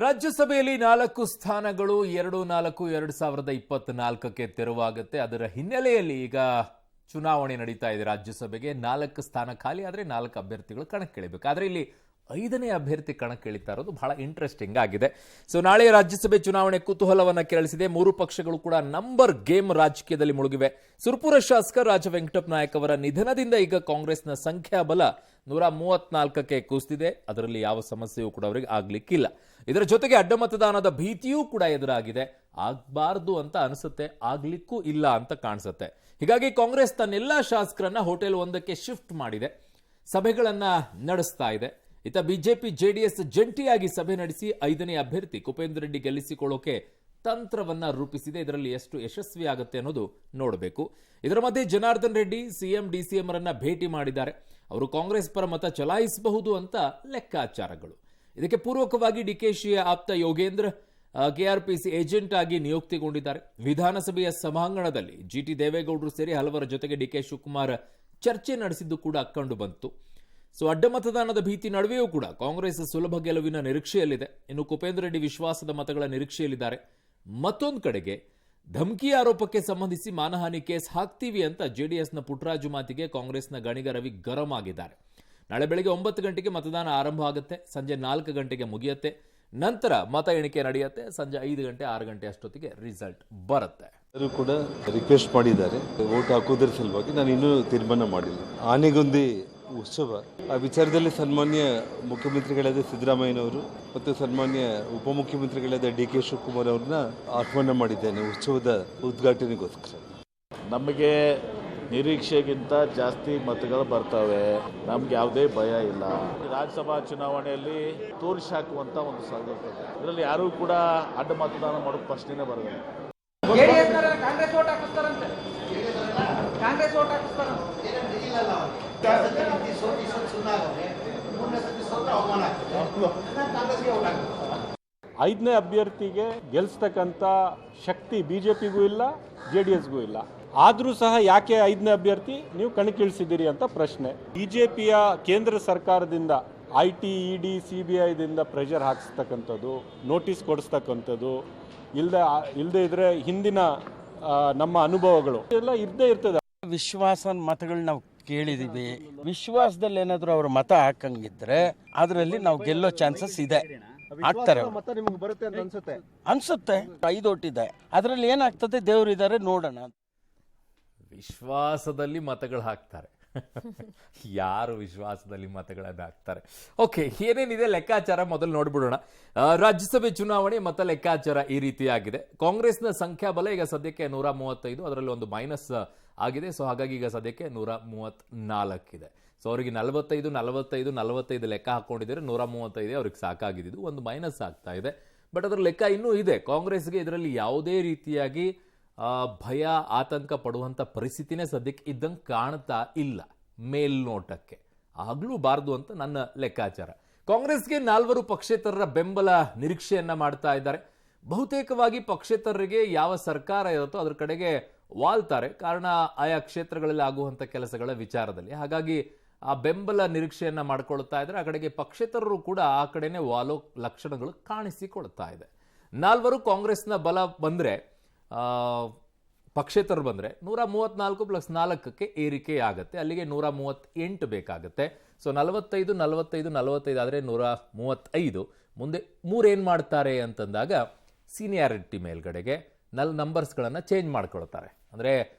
ರಾಜ್ಯಸಭೆಯಲ್ಲಿ 4 ಸ್ಥಾನಗಳು 2-4-2024ಕ್ಕೆ ತೆರವಾಗುತ್ತೆ. ಅದರ ಹಿನ್ನೆಲೆಯಲ್ಲಿ ಈಗ ಚುನಾವಣೆ ನಡೀತಾ ಇದೆ. ರಾಜ್ಯಸಭೆಗೆ 4 ಸ್ಥಾನ ಖಾಲಿ ಆದರೆ 4 ಅಭ್ಯರ್ಥಿಗಳು ಕಣಕ್ಕಿಳಿಬೇಕು. ಆದರೆ ಇಲ್ಲಿ 5ನೇ ಅಭ್ಯರ್ಥಿ ಕಣಕ್ಕಿಳಿತಾ ಇರೋದು ಬಹಳ ಇಂಟ್ರೆಸ್ಟಿಂಗ್ ಆಗಿದೆ. ಸೊ ನಾಳೆ ರಾಜ್ಯಸಭೆ ಚುನಾವಣೆ ಕುತೂಹಲವನ್ನು ಕೆರಳಿಸಿದೆ. 3 ಪಕ್ಷಗಳು ಕೂಡ ನಂಬರ್ ಗೇಮ್ ರಾಜಕೀಯದಲ್ಲಿ ಮುಳುಗಿವೆ. ಸುರಪುರ ಶಾಸಕ ರಾಜ ವೆಂಕಟಪ್ಪ ನಾಯಕ್ ಅವರ ನಿಧನದಿಂದ ಈಗ ಕಾಂಗ್ರೆಸ್ನ ಸಂಖ್ಯಾಬಲ 134ಕ್ಕೆ ಕುಸಿದಿದೆ. ಅದರಲ್ಲಿ ಯಾವ ಸಮಸ್ಯೆಯೂ ಕೂಡ ಅವರಿಗೆ ಆಗ್ಲಿಕ್ಕಿಲ್ಲ. ಇದರ ಜೊತೆಗೆ ಅಡ್ಡ ಮತದಾನದ ಭೀತಿಯೂ ಕೂಡ ಎದುರಾಗಿದೆ. ಆಗಬಾರ್ದು ಅಂತ ಅನಿಸುತ್ತೆ, ಆಗ್ಲಿಕ್ಕೂ ಇಲ್ಲ ಅಂತ ಕಾಣಿಸುತ್ತೆ. ಹೀಗಾಗಿ ಕಾಂಗ್ರೆಸ್ ತನ್ನೆಲ್ಲಾ ಶಾಸಕರನ್ನ ಹೋಟೆಲ್ ಒಂದಕ್ಕೆ ಶಿಫ್ಟ್ ಮಾಡಿದೆ, ಸಭೆಗಳನ್ನ ನಡೆಸ್ತಾ ಇದೆ. ಇತ್ತ ಬಿಜೆಪಿ ಜೆಡಿಎಸ್ ಜಂಟಿಯಾಗಿ ಸಭೆ ನಡೆಸಿ 5ನೇ ಅಭ್ಯರ್ಥಿ ಕುಪೇಂದ್ರ ರೆಡ್ಡಿ ಗೆಲ್ಲಿಸಿಕೊಳ್ಳೋಕೆ ತಂತ್ರವನ್ನ ರೂಪಿಸಿದೆ. ಇದರಲ್ಲಿ ಎಷ್ಟು ಯಶಸ್ವಿ ಆಗುತ್ತೆ ಅನ್ನೋದು ನೋಡಬೇಕು. ಇದರ ಮಧ್ಯೆ ಜನಾರ್ದನ್ ರೆಡ್ಡಿ ಸಿಎಂ ಡಿಸಿಎಂ ರನ್ನ ಭೇಟಿ ಮಾಡಿದ್ದಾರೆ. ಅವರು ಕಾಂಗ್ರೆಸ್ ಪರ ಮತ ಚಲಾಯಿಸಬಹುದು ಅಂತ ಲೆಕ್ಕಾಚಾರಗಳು. ಇದಕ್ಕೆ ಪೂರ್ವಕವಾಗಿ ಡಿಕೆಶಿಯ ಆಪ್ತ ಯೋಗೇಂದ್ರ ಕೆಆರ್ಪಿಸಿ ಏಜೆಂಟ್ ಆಗಿ ನಿಯುಕ್ತಿಗೊಂಡಿದ್ದಾರೆ. ವಿಧಾನಸಭೆಯ ಸಭಾಂಗಣದಲ್ಲಿ ಜಿಟಿ ದೇವೇಗೌಡರು ಸೇರಿ ಹಲವರ ಜೊತೆಗೆ ಡಿಕೆ ಶಿವಕುಮಾರ್ ಚರ್ಚೆ ನಡೆಸಿದ್ದು ಕೂಡ ಕಂಡು ಬಂತು. ಸೊ ಅಡ್ಡ ಮತದಾನದ ಭೀತಿ ನಡುವೆಯೂ ಕೂಡ ಕಾಂಗ್ರೆಸ್ ಸುಲಭ ಗೆಲುವಿನ ನಿರೀಕ್ಷೆಯಲ್ಲಿದೆ. ಇನ್ನು ಕುಪೇಂದ್ರ ರೆಡ್ಡಿ ವಿಶ್ವಾಸದ ಮತಗಳ ನಿರೀಕ್ಷೆಯಲ್ಲಿದ್ದಾರೆ. ಮತ್ತೊಂದು ಕಡೆಗೆ ಧಮಕಿ ಆರೋಪಕ್ಕೆ ಸಂಬಂಧಿಸಿ ಮಾನಹಾನಿ ಕೇಸ್ ಹಾಕ್ತೀವಿ ಅಂತ ಜೆಡಿಎಸ್ನ ಪುಟ್ಟರಾಜು ಮಾತಿಗೆ ಕಾಂಗ್ರೆಸ್ನ ಗಣಿಗ ರವಿ ಗರಂ ಆಗಿದ್ದಾರೆ. ನಾಳೆ ಬೆಳಗ್ಗೆ 9 ಗಂಟೆಗೆ ಮತದಾನ ಆರಂಭ ಆಗುತ್ತೆ. ಸಂಜೆ 4 ಗಂಟೆಗೆ ಮುಗಿಯುತ್ತೆ. ನಂತರ ಮತ ಎಣಿಕೆ ನಡೆಯುತ್ತೆ. ಸಂಜೆ 5 ಗಂಟೆ 6 ಗಂಟೆ ಅಷ್ಟೊತ್ತಿಗೆ ರಿಸಲ್ಟ್ ಬರುತ್ತೆ. ಎಲ್ಲರೂ ಕೂಡ ರಿಕ್ವೆಸ್ಟ್ ಮಾಡಿದ್ದಾರೆ ವೋಟ್ ಹಾಕೋದ್ರ ಸಲುವಾಗಿ. ನಾನು ಇನ್ನೂ ತೀರ್ಮಾನ ಮಾಡಿಲ್ಲ. ಆನೆಗೊಂದಿ ಉತ್ಸವ ಆ ವಿಚಾರದಲ್ಲಿ ಸನ್ಮಾನ್ಯ ಮುಖ್ಯಮಂತ್ರಿಗಳಾದ ಸಿದ್ದರಾಮಯ್ಯನವರು ಮತ್ತು ಸನ್ಮಾನ್ಯ ಉಪಮುಖ್ಯಮಂತ್ರಿಗಳಾದ ಡಿಕೆ ಶಿವಕುಮಾರ್ ಅವ್ರನ್ನ ಆಹ್ವಾನ ಮಾಡಿದ್ದೇನೆ ಉತ್ಸವದ ಉದ್ಘಾಟನೆಗೋಸ್ಕರ. ನಮಗೆ ನಿರೀಕ್ಷೆಗಿಂತ ಜಾಸ್ತಿ ಮತಗಳು ಬರ್ತವೆ. ನಮ್ಗೆ ಯಾವುದೇ ಭಯ ಇಲ್ಲ. ರಾಜ್ಯಸಭಾ ಚುನಾವಣೆಯಲ್ಲಿ ತೋರಿಸಿ ಹಾಕುವಂತ ಒಂದು ಸಾಧ್ಯತೆ ಇದೆ. ಇದರಲ್ಲಿ ಯಾರೂ ಕೂಡ ಅಡ್ಡ ಮತದಾನ ಮಾಡೋದು ಪ್ರಶ್ನೆನೇ ಬರೋದಿಲ್ಲ. ಕಾಂಗ್ರೆಸ್ ಓಟ್ ಹಾಕಿಸ್ತಾರಂತೆ. ಕಾಂಗ್ರೆಸ್ ಓಟ್ ಹಾಕಿಸ್ತಾರಂತೆ. 5ನೇ ಅಭ್ಯರ್ಥಿಗೆ ಗೆಲ್ಲಿಸ್ತಕ್ಕಂಥ ಶಕ್ತಿ ಬಿಜೆಪಿಗೂ ಇಲ್ಲ, ಜೆಡಿಎಸ್ಗೂ ಇಲ್ಲ. ಆದರೂ ಸಹ ಯಾಕೆ 5ನೇ ಅಭ್ಯರ್ಥಿ ನೀವು ಕಣಕ್ಕಿಳಿಸಿದ್ದೀರಿ ಅಂತ ಪ್ರಶ್ನೆ. ಬಿಜೆಪಿಯ ಕೇಂದ್ರ ಸರ್ಕಾರದಿಂದ IT, ED, CBIದಿಂದ ಪ್ರೆಷರ್ ಹಾಕಿಸ್ತಕ್ಕಂಥದ್ದು, ನೋಟಿಸ್ ಕೊಡಿಸ್ತಕ್ಕಂಥದ್ದು, ಇಲ್ಲದೆ ಇದ್ರೆ ಹಿಂದಿನ ನಮ್ಮ ಅನುಭವಗಳು ಎಲ್ಲ ಇದ್ದೇ ಇರ್ತದೆ. ವಿಶ್ವಾಸ ಮತಗಳು ನಾವು ಕೇಳಿದೀವಿ. ವಿಶ್ವಾಸದಲ್ಲಿ ಏನಾದ್ರು ಅವ್ರ ಮತ ಹಾಕಂಗಿದ್ರೆ ಅದರಲ್ಲಿ ನಾವು ಗೆಲ್ಲೋ ಚಾನ್ಸಸ್ ಇದೆ. ಆಗ್ತಾರೆ ಅನ್ಸುತ್ತೆ. 5 ಓಟಿದೆ. ಅದರಲ್ಲಿ ಏನಾಗ್ತದೆ ದೇವ್ರು ಇದ್ದಾರೆ ನೋಡೋಣ. ವಿಶ್ವಾಸದಲ್ಲಿ ಮತಗಳು ಹಾಕ್ತಾರೆ. ಯಾರು ವಿಶ್ವಾಸದಲ್ಲಿ ಮತಗಳನ್ನು ಹಾಕ್ತಾರೆ? ಓಕೆ, ಏನೇನಿದೆ ಲೆಕ್ಕಾಚಾರ ಮೊದಲು ನೋಡ್ಬಿಡೋಣ. ರಾಜ್ಯಸಭೆ ಚುನಾವಣೆ ಮತ ಲೆಕ್ಕಾಚಾರ ಈ ರೀತಿಯಾಗಿದೆ. ಕಾಂಗ್ರೆಸ್ನ ಸಂಖ್ಯಾಬಲ ಈಗ ಸದ್ಯಕ್ಕೆ 135, ಅದರಲ್ಲಿ ಒಂದು ಮೈನಸ್ ಆಗಿದೆ. ಸೊ ಹಾಗಾಗಿ ಈಗ ಸದ್ಯಕ್ಕೆ 134 ಇದೆ. ಸೊ ಅವರಿಗೆ 45 ಲೆಕ್ಕ ಹಾಕೊಂಡಿದ್ದಾರೆ. 135 ಅವ್ರಿಗೆ ಸಾಕಾಗಿದ್ದು, ಒಂದು ಮೈನಸ್ ಆಗ್ತಾ ಇದೆ. ಬಟ್ ಅದರ ಲೆಕ್ಕ ಇನ್ನೂ ಇದೆ. ಕಾಂಗ್ರೆಸ್ಗೆ ಇದರಲ್ಲಿ ಯಾವುದೇ ರೀತಿಯಾಗಿ ಭಯ ಆತಂಕ ಪಡುವಂಥ ಪರಿಸ್ಥಿತಿನೇ ಸದ್ಯಕ್ಕೆ ಇದ್ದಂಗೆ ಕಾಣ್ತಾ ಇಲ್ಲ ಮೇಲ್ನೋಟಕ್ಕೆ. ಆಗ್ಲೂ ಬಾರ್ದು ಅಂತ ನನ್ನ ಲೆಕ್ಕಾಚಾರ. ಕಾಂಗ್ರೆಸ್ಗೆ 4 ಪಕ್ಷೇತರರ ಬೆಂಬಲ ನಿರೀಕ್ಷೆಯನ್ನ ಮಾಡ್ತಾ ಇದ್ದಾರೆ. ಬಹುತೇಕವಾಗಿ ಪಕ್ಷೇತರರಿಗೆ ಯಾವ ಸರ್ಕಾರ ಇರುತ್ತೋ ಅದ್ರ ಕಡೆಗೆ ವಾಲ್ತಾರೆ. ಕಾರಣ ಆಯಾ ಕ್ಷೇತ್ರಗಳಲ್ಲಿ ಆಗುವಂಥ ಕೆಲಸಗಳ ವಿಚಾರದಲ್ಲಿ. ಹಾಗಾಗಿ ಆ ಬೆಂಬಲ ನಿರೀಕ್ಷೆಯನ್ನ ಮಾಡ್ಕೊಳ್ತಾ ಇದ್ದಾರೆ. ಆ ಕಡೆಗೆ ಪಕ್ಷೇತರರು ಕೂಡ ಆ ಕಡೆನೆ ವಾಲೋ ಲಕ್ಷಣಗಳು ಕಾಣಿಸಿಕೊಳ್ತಾ ಇದೆ. 4 ಕಾಂಗ್ರೆಸ್ನ ಬಲ ಬಂದ್ರೆ, ಪಕ್ಷೇತರರು ಬಂದರೆ 134+4ಕ್ಕೆ ಏರಿಕೆ ಆಗುತ್ತೆ. ಅಲ್ಲಿಗೆ 138 ಬೇಕಾಗುತ್ತೆ. ಸೊ 45 ಆದರೆ 135. ಮುಂದೆ 3 ಏನು ಮಾಡ್ತಾರೆ ಅಂತಂದಾಗ ಸೀನಿಯಾರಿಟಿ ಮೇಲ್ಗಡೆಗೆ ನಂಬರ್ಸ್ಗಳನ್ನು ಚೇಂಜ್ ಮಾಡ್ಕೊಳ್ತಾರೆ. ಅಂದರೆ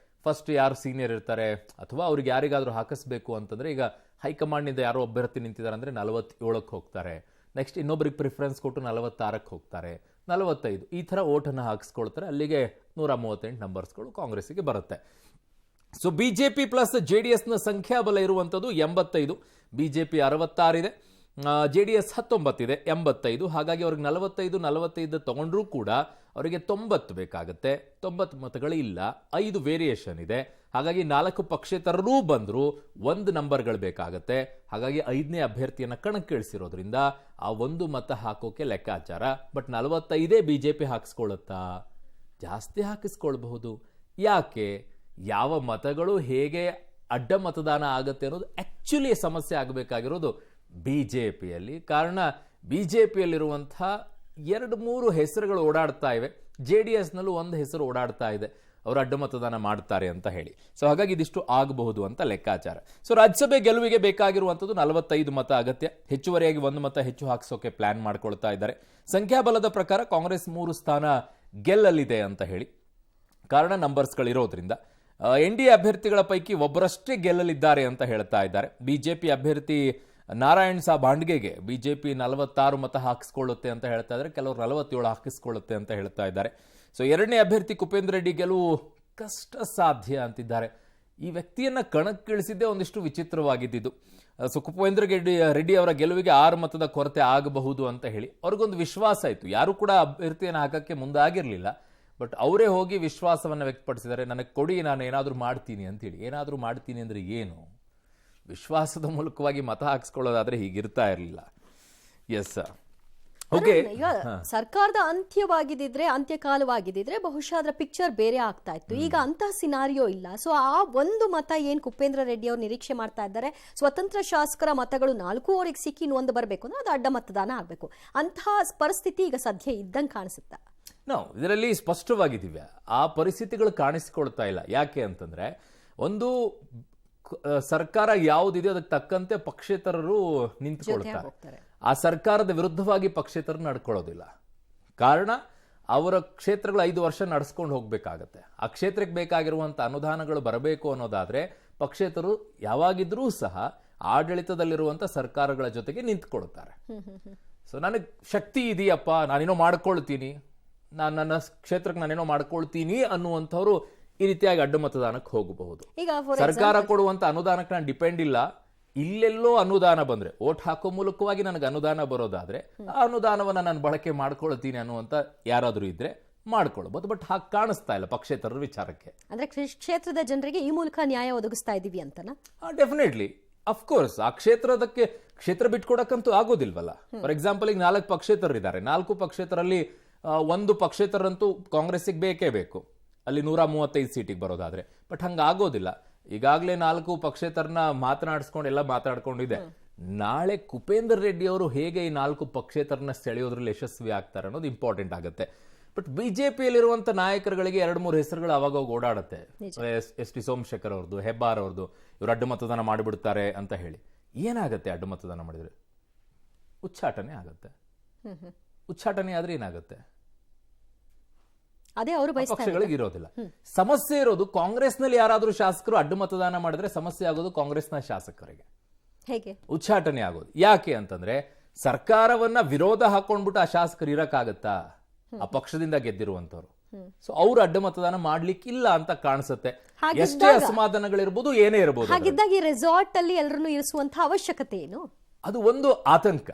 ಫಸ್ಟ್ ಯಾರು ಸೀನಿಯರ್ ಇರ್ತಾರೆ ಅಥವಾ ಅವ್ರಿಗೆ ಯಾರಿಗಾದರೂ ಹಾಕಿಸ್ಬೇಕು ಅಂತಂದರೆ, ಈಗ ಹೈಕಮಾಂಡ್ನಿಂದ ಯಾರೋ ಅಭ್ಯರ್ಥಿ ನಿಂತಿದ್ದಾರೆ ಅಂದರೆ 47ಕ್ಕೆ ಹೋಗ್ತಾರೆ. ನೆಕ್ಸ್ಟ್ ಇನ್ನೊಬ್ಬರಿಗೆ ಪ್ರಿಫರೆನ್ಸ್ ಕೊಟ್ಟು 46ಕ್ಕೆ ಹೋಗ್ತಾರೆ, 45 ಈ ಥರ ಓಟನ್ನು ಹಾಕಿಸ್ಕೊಳ್ತಾರೆ. ಅಲ್ಲಿಗೆ 138 ನಂಬರ್ಸ್ಗಳು ಕಾಂಗ್ರೆಸ್ಸಿಗೆ ಬರುತ್ತೆ. ಸೊ ಬಿಜೆಪಿ ಪ್ಲಸ್ ಜೆಡಿಎಸ್ನ ಸಂಖ್ಯಾಬಲ ಇರುವಂಥದ್ದು 85. ಬಿಜೆಪಿ 66 ಇದೆ, ಜೆಡಿಎಸ್ 19 ಇದೆ, 85. ಹಾಗಾಗಿ ಅವ್ರಿಗೆ 45 ತಗೊಂಡ್ರೂ ಕೂಡ ಅವರಿಗೆ 90 ಬೇಕಾಗುತ್ತೆ. 90 ಮತಗಳು ಇಲ್ಲ, 5 ವೇರಿಯೇಷನ್ ಇದೆ. ಹಾಗಾಗಿ 4 ಪಕ್ಷೇತರರೂ ಬಂದರೂ 1 ನಂಬರ್ಗಳು ಬೇಕಾಗುತ್ತೆ. ಹಾಗಾಗಿ 5ನೇ ಅಭ್ಯರ್ಥಿಯನ್ನು ಕಣಕ್ಕಿಳಿಸಿರೋದ್ರಿಂದ ಆ 1 ಮತ ಹಾಕೋಕೆ ಲೆಕ್ಕಾಚಾರ. ಬಟ್ 45 ಬಿಜೆಪಿ ಹಾಕಿಸ್ಕೊಳ್ಳುತ್ತಾ? ಜಾಸ್ತಿ ಹಾಕಿಸ್ಕೊಳ್ಬಹುದು. ಯಾಕೆ? ಯಾವ ಮತಗಳು ಹೇಗೆ ಅಡ್ಡ ಮತದಾನ ಆಗುತ್ತೆ ಅನ್ನೋದು ಆಕ್ಚುಲಿ ಸಮಸ್ಯೆ ಆಗಬೇಕಾಗಿರೋದು ಬಿಜೆಪಿಯಲ್ಲಿ. ಕಾರಣ ಬಿಜೆಪಿಯಲ್ಲಿರುವಂಥ 2-3 ಹೆಸರುಗಳು ಓಡಾಡ್ತಾ ಇವೆ. JDS-ನಲ್ಲೂ ಒಂದು ಹೆಸರು ಓಡಾಡ್ತಾ ಇದೆ, ಅವರು ಅಡ್ಡ ಮತದಾನ ಮಾಡ್ತಾರೆ ಅಂತ ಹೇಳಿ. ಸೊ ಹಾಗಾಗಿ ಇದಿಷ್ಟು ಆಗಬಹುದು ಅಂತ ಲೆಕ್ಕಾಚಾರ. ಸೊ ರಾಜ್ಯಸಭೆ ಗೆಲುವಿಗೆ ಬೇಕಾಗಿರುವಂಥದ್ದು 45 ಮತ ಅಗತ್ಯ. ಹೆಚ್ಚುವರಿಯಾಗಿ 1 ಮತ ಹೆಚ್ಚು ಹಾಕಿಸೋಕೆ ಪ್ಲಾನ್ ಮಾಡ್ಕೊಳ್ತಾ ಇದ್ದಾರೆ. ಸಂಖ್ಯಾಬಲದ ಪ್ರಕಾರ ಕಾಂಗ್ರೆಸ್ 3 ಸ್ಥಾನ ಗೆಲ್ಲಲಿದೆ ಅಂತ ಹೇಳಿ. ಕಾರಣ ನಂಬರ್ಸ್ಗಳಿರೋದ್ರಿಂದ. NDA ಅಭ್ಯರ್ಥಿಗಳ ಪೈಕಿ ಒಬ್ಬರಷ್ಟೇ ಗೆಲ್ಲಲಿದ್ದಾರೆ ಅಂತ ಹೇಳ್ತಾ ಇದ್ದಾರೆ. ಬಿಜೆಪಿ ಅಭ್ಯರ್ಥಿ ನಾರಾಯಣ್ ಸಾಬ್ ಬಾಂಡ್ಗೆಗೆ ಬಿಜೆಪಿ 46 ಮತ ಹಾಕಿಸ್ಕೊಳ್ಳುತ್ತೆ ಅಂತ ಹೇಳ್ತಾ ಇದ್ದಾರೆ, ಕೆಲವರು 47 ಹಾಕಿಸ್ಕೊಳ್ಳುತ್ತೆ ಅಂತ ಹೇಳ್ತಾ ಇದ್ದಾರೆ. ಸೊ ಎರಡನೇ ಅಭ್ಯರ್ಥಿ ಕುಪೇಂದ್ರ ರೆಡ್ಡಿ ಗೆಲುವು ಕಷ್ಟ ಸಾಧ್ಯ ಅಂತಿದ್ದಾರೆ. ಈ ವ್ಯಕ್ತಿಯನ್ನ ಕಣಕ್ಕಿಳಿಸಿದ್ದೇ ಒಂದಿಷ್ಟು ವಿಚಿತ್ರವಾಗಿದ್ದು. ಸೊ ಕುಪೇಂದ್ರ ರೆಡ್ಡಿ ಅವರ ಗೆಲುವಿಗೆ 6 ಮತದ ಕೊರತೆ ಆಗಬಹುದು ಅಂತ ಹೇಳಿ ಅವ್ರಿಗೊಂದು ವಿಶ್ವಾಸ ಇತ್ತು. ಯಾರು ಕೂಡ ಅಭ್ಯರ್ಥಿಯನ್ನು ಹಾಕಕ್ಕೆ ಮುಂದಾಗಿರಲಿಲ್ಲ, ಬಟ್ ಅವರೇ ಹೋಗಿ ವಿಶ್ವಾಸವನ್ನು ವ್ಯಕ್ತಪಡಿಸಿದ್ದಾರೆ, ನನಗೆ ಕೊಡಿ, ನಾನು ಏನಾದರೂ ಮಾಡ್ತೀನಿ ಅಂತೇಳಿ. ಏನಾದರೂ ಮಾಡ್ತೀನಿ ಅಂದರೆ ಏನು? ವಿಶ್ವಾಸದ ಮೂಲಕವಾಗಿ ಮತ ಹಾಕಿಸ್ಕೊಳ್ಳೋದಾದ್ರೆ ಹೀಗಿರ್ತಾ ಇರಲಿಲ್ಲ. Yes okay. ಈಗ ಸರ್ಕಾರದ ಅಂತ್ಯವಾಗಿದ್ದಿದ್ರೆ, ಅಂತ್ಯಕಾಲವಾಗಿದ್ದಿದ್ರೆ ಬಹುಶಃ ಅದರ ಪಿಕ್ಚರ್ ಬೇರೆ ಆಗ್ತಾ ಇತ್ತು. ಈಗ ಅಂತಹ ಸಿನಾರಿಯೋ ಇಲ್ಲ. ಸೊ ಆ ಒಂದು ಮತ ಏನ್ ಕುಪೇಂದ್ರ ರೆಡ್ಡಿ ಅವರು ನಿರೀಕ್ಷೆ ಮಾಡ್ತಾ ಇದ್ದಾರೆ, ಸ್ವತಂತ್ರ ಶಾಸಕರ ಮತಗಳು 4 ಅವರಿಗೆ ಸಿಕ್ಕಿ ಇನ್ನೊಂದು ಬರಬೇಕು ಅಂದ್ರೆ ಅದು ಅಡ್ಡ ಮತದಾನ ಆಗಬೇಕು. ಅಂತಹ ಪರಿಸ್ಥಿತಿ ಈಗ ಸದ್ಯ ಇದ್ದಂಗೆ ಕಾಣಿಸುತ್ತಾ? ನಾವು ಇದರಲ್ಲಿ ಸ್ಪಷ್ಟವಾಗಿದ್ದೀವಿ, ಆ ಪರಿಸ್ಥಿತಿಗಳು ಕಾಣಿಸಿಕೊಳ್ತಾ ಇಲ್ಲ. ಯಾಕೆ ಅಂತಂದ್ರೆ, ಒಂದು ಸರ್ಕಾರ ಯಾವುದಿದೆ ಅದಕ್ಕೆ ತಕ್ಕಂತೆ ಪಕ್ಷೇತರರು ನಿಂತುಕೊಳ್ತಾರೆ. ಆ ಸರ್ಕಾರದ ವಿರುದ್ಧವಾಗಿ ಪಕ್ಷೇತರರು ನಡ್ಕೊಳ್ಳೋದಿಲ್ಲ. ಕಾರಣ ಅವರ ಕ್ಷೇತ್ರಗಳು 5 ವರ್ಷ ನಡೆಸ್ಕೊಂಡು ಹೋಗ್ಬೇಕಾಗತ್ತೆ. ಆ ಕ್ಷೇತ್ರಕ್ಕೆ ಬೇಕಾಗಿರುವಂತ ಅನುದಾನಗಳು ಬರಬೇಕು ಅನ್ನೋದಾದ್ರೆ ಪಕ್ಷೇತರರು ಯಾವಾಗಿದ್ರೂ ಸಹ ಆಡಳಿತದಲ್ಲಿರುವಂತ ಸರ್ಕಾರಗಳ ಜೊತೆಗೆ ನಿಂತ್ಕೊಳ್ತಾರೆ. ಸೊ ನನಗೆ ಶಕ್ತಿ ಇದೆಯಪ್ಪ, ನಾನೇನೋ ಮಾಡ್ಕೊಳ್ತೀನಿ, ನಾನು ನನ್ನ ಕ್ಷೇತ್ರಕ್ಕೆ ನಾನೇನೋ ಮಾಡ್ಕೊಳ್ತೀನಿ ಅನ್ನುವಂಥವ್ರು ಈ ರೀತಿಯಾಗಿ ಅಡ್ಡ ಮತದಾನಕ್ಕೆ ಹೋಗಬಹುದು. ಸರ್ಕಾರ ಕೊಡುವಂತ ಅನುದಾನಕ್ಕೆ ನಾನು ಡಿಪೆಂಡ್ ಇಲ್ಲ. ಇಲ್ಲೆಲ್ಲೋ ಅನುದಾನ ಬಂದ್ರೆ, ಓಟ್ ಹಾಕೋ ಮೂಲಕವಾಗಿ ನನಗೆ ಅನುದಾನ ಬರೋದಾದ್ರೆ ಆ ಅನುದಾನವನ್ನ ನಾನು ಬಳಕೆ ಮಾಡ್ಕೊಳ್ತೀನಿ ಅನ್ನುವಂತ ಯಾರಾದ್ರೂ ಇದ್ರೆ ಮಾಡ್ಕೊಳ್ಬಹುದು. ಬಟ್ ಹಾಗೆ ಕಾಣಿಸ್ತಾ ಇಲ್ಲ ಪಕ್ಷೇತರರ ವಿಚಾರಕ್ಕೆ. ಅಂದ್ರೆ ಕ್ಷೇತ್ರದ ಜನರಿಗೆ ಈ ಮೂಲಕ ನ್ಯಾಯ ಒದಗಿಸ್ತಾ ಇದೀವಿ ಅಂತನಾ? Definitely, of course. ಆ ಕ್ಷೇತ್ರ ಬಿಟ್ಕೊಡಕ್ಕಂತೂ ಆಗೋದಿಲ್ವಲ್ಲ. ಫಾರ್ ಎಕ್ಸಾಂಪಲ್, ಈಗ 4 ಪಕ್ಷೇತರರಿದ್ದಾರೆ. 4 ಪಕ್ಷೇತರಲ್ಲಿ 1 ಪಕ್ಷೇತರಂತೂ ಕಾಂಗ್ರೆಸ್ಸಿಗೆ ಬೇಕೇ ಬೇಕು, ಅಲ್ಲಿ 135 ಸೀಟಿಗೆ ಬರೋದಾದ್ರೆ. ಬಟ್ ಹಂಗಾಗೋದಿಲ್ಲ. ಈಗಾಗಲೇ 4 ಪಕ್ಷೇತರನ್ನ ಮಾತನಾಡಿಸ್ಕೊಂಡು ಎಲ್ಲ ಮಾತಾಡ್ಕೊಂಡಿದೆ. ನಾಳೆ ಕುಪೇಂದ್ರ ರೆಡ್ಡಿ ಅವರು ಹೇಗೆ ಈ 4 ಪಕ್ಷೇತರನ್ನ ಸೆಳೆಯೋದ್ರಲ್ಲಿ ಯಶಸ್ವಿ ಆಗ್ತಾರೆ ಅನ್ನೋದು ಇಂಪಾರ್ಟೆಂಟ್ ಆಗುತ್ತೆ. ಬಟ್ ಬಿಜೆಪಿಯಲ್ಲಿರುವಂತ ನಾಯಕರುಗಳಿಗೆ 2-3 ಹೆಸರುಗಳು ಅವಾಗ ಓಡಾಡುತ್ತೆ. ಎಸ್ ಟಿ ಸೋಮಶೇಖರ್ ಅವ್ರದ್ದು, ಹೆಬ್ಬಾರ್ ಅವ್ರದ್ದು, ಇವರು ಅಡ್ಡ ಮತದಾನ ಮಾಡಿಬಿಡ್ತಾರೆ ಅಂತ ಹೇಳಿ. ಏನಾಗುತ್ತೆ ಅಡ್ಡ ಮತದಾನ ಮಾಡಿದ್ರೆ? ಉಚ್ಚಾಟನೆ ಆಗುತ್ತೆ. ಉಚ್ಚಾಟನೆ ಆದ್ರೆ ಏನಾಗುತ್ತೆ? ಅದೇ ಅವರು ಪಕ್ಷಗಳಿಗೆ ಇರೋದಿಲ್ಲ. ಸಮಸ್ಯೆ ಇರೋದು ಕಾಂಗ್ರೆಸ್ನಲ್ಲಿ ಯಾರಾದ್ರೂ ಶಾಸಕರು ಅಡ್ಡ ಮತದಾನ ಮಾಡಿದ್ರೆ ಸಮಸ್ಯೆ ಆಗೋದು ಕಾಂಗ್ರೆಸ್ನ ಶಾಸಕರಿಗೆ. ಹೇಗೆ ಉಚ್ಚಾಟನೆ ಆಗೋದು? ಯಾಕೆ ಅಂತಂದ್ರೆ, ಸರ್ಕಾರವನ್ನ ವಿರೋಧ ಹಾಕೊಂಡ್ಬಿಟ್ಟು ಆ ಶಾಸಕರು ಇರಕ್ಕಾಗತ್ತಾ? ಆ ಪಕ್ಷದಿಂದ ಗೆದ್ದಿರುವಂತವ್ರು. ಸೊ ಅವ್ರು ಅಡ್ಡ ಮತದಾನ ಮಾಡ್ಲಿಕ್ಕಿಲ್ಲ ಅಂತ ಕಾಣಿಸುತ್ತೆ. ಎಷ್ಟೇ ಅಸಮಾಧಾನಗಳಿರ್ಬೋದು, ಏನೇ ಇರಬಹುದು. ಹಾಗಿದ್ದಾಗ ಈ ರೆಸಾರ್ಟ್ ಅಲ್ಲಿ ಎಲ್ಲರನ್ನು ಇರಿಸುವಂತಹ ಅವಶ್ಯಕತೆ ಏನು? ಅದು ಒಂದು ಆತಂಕ.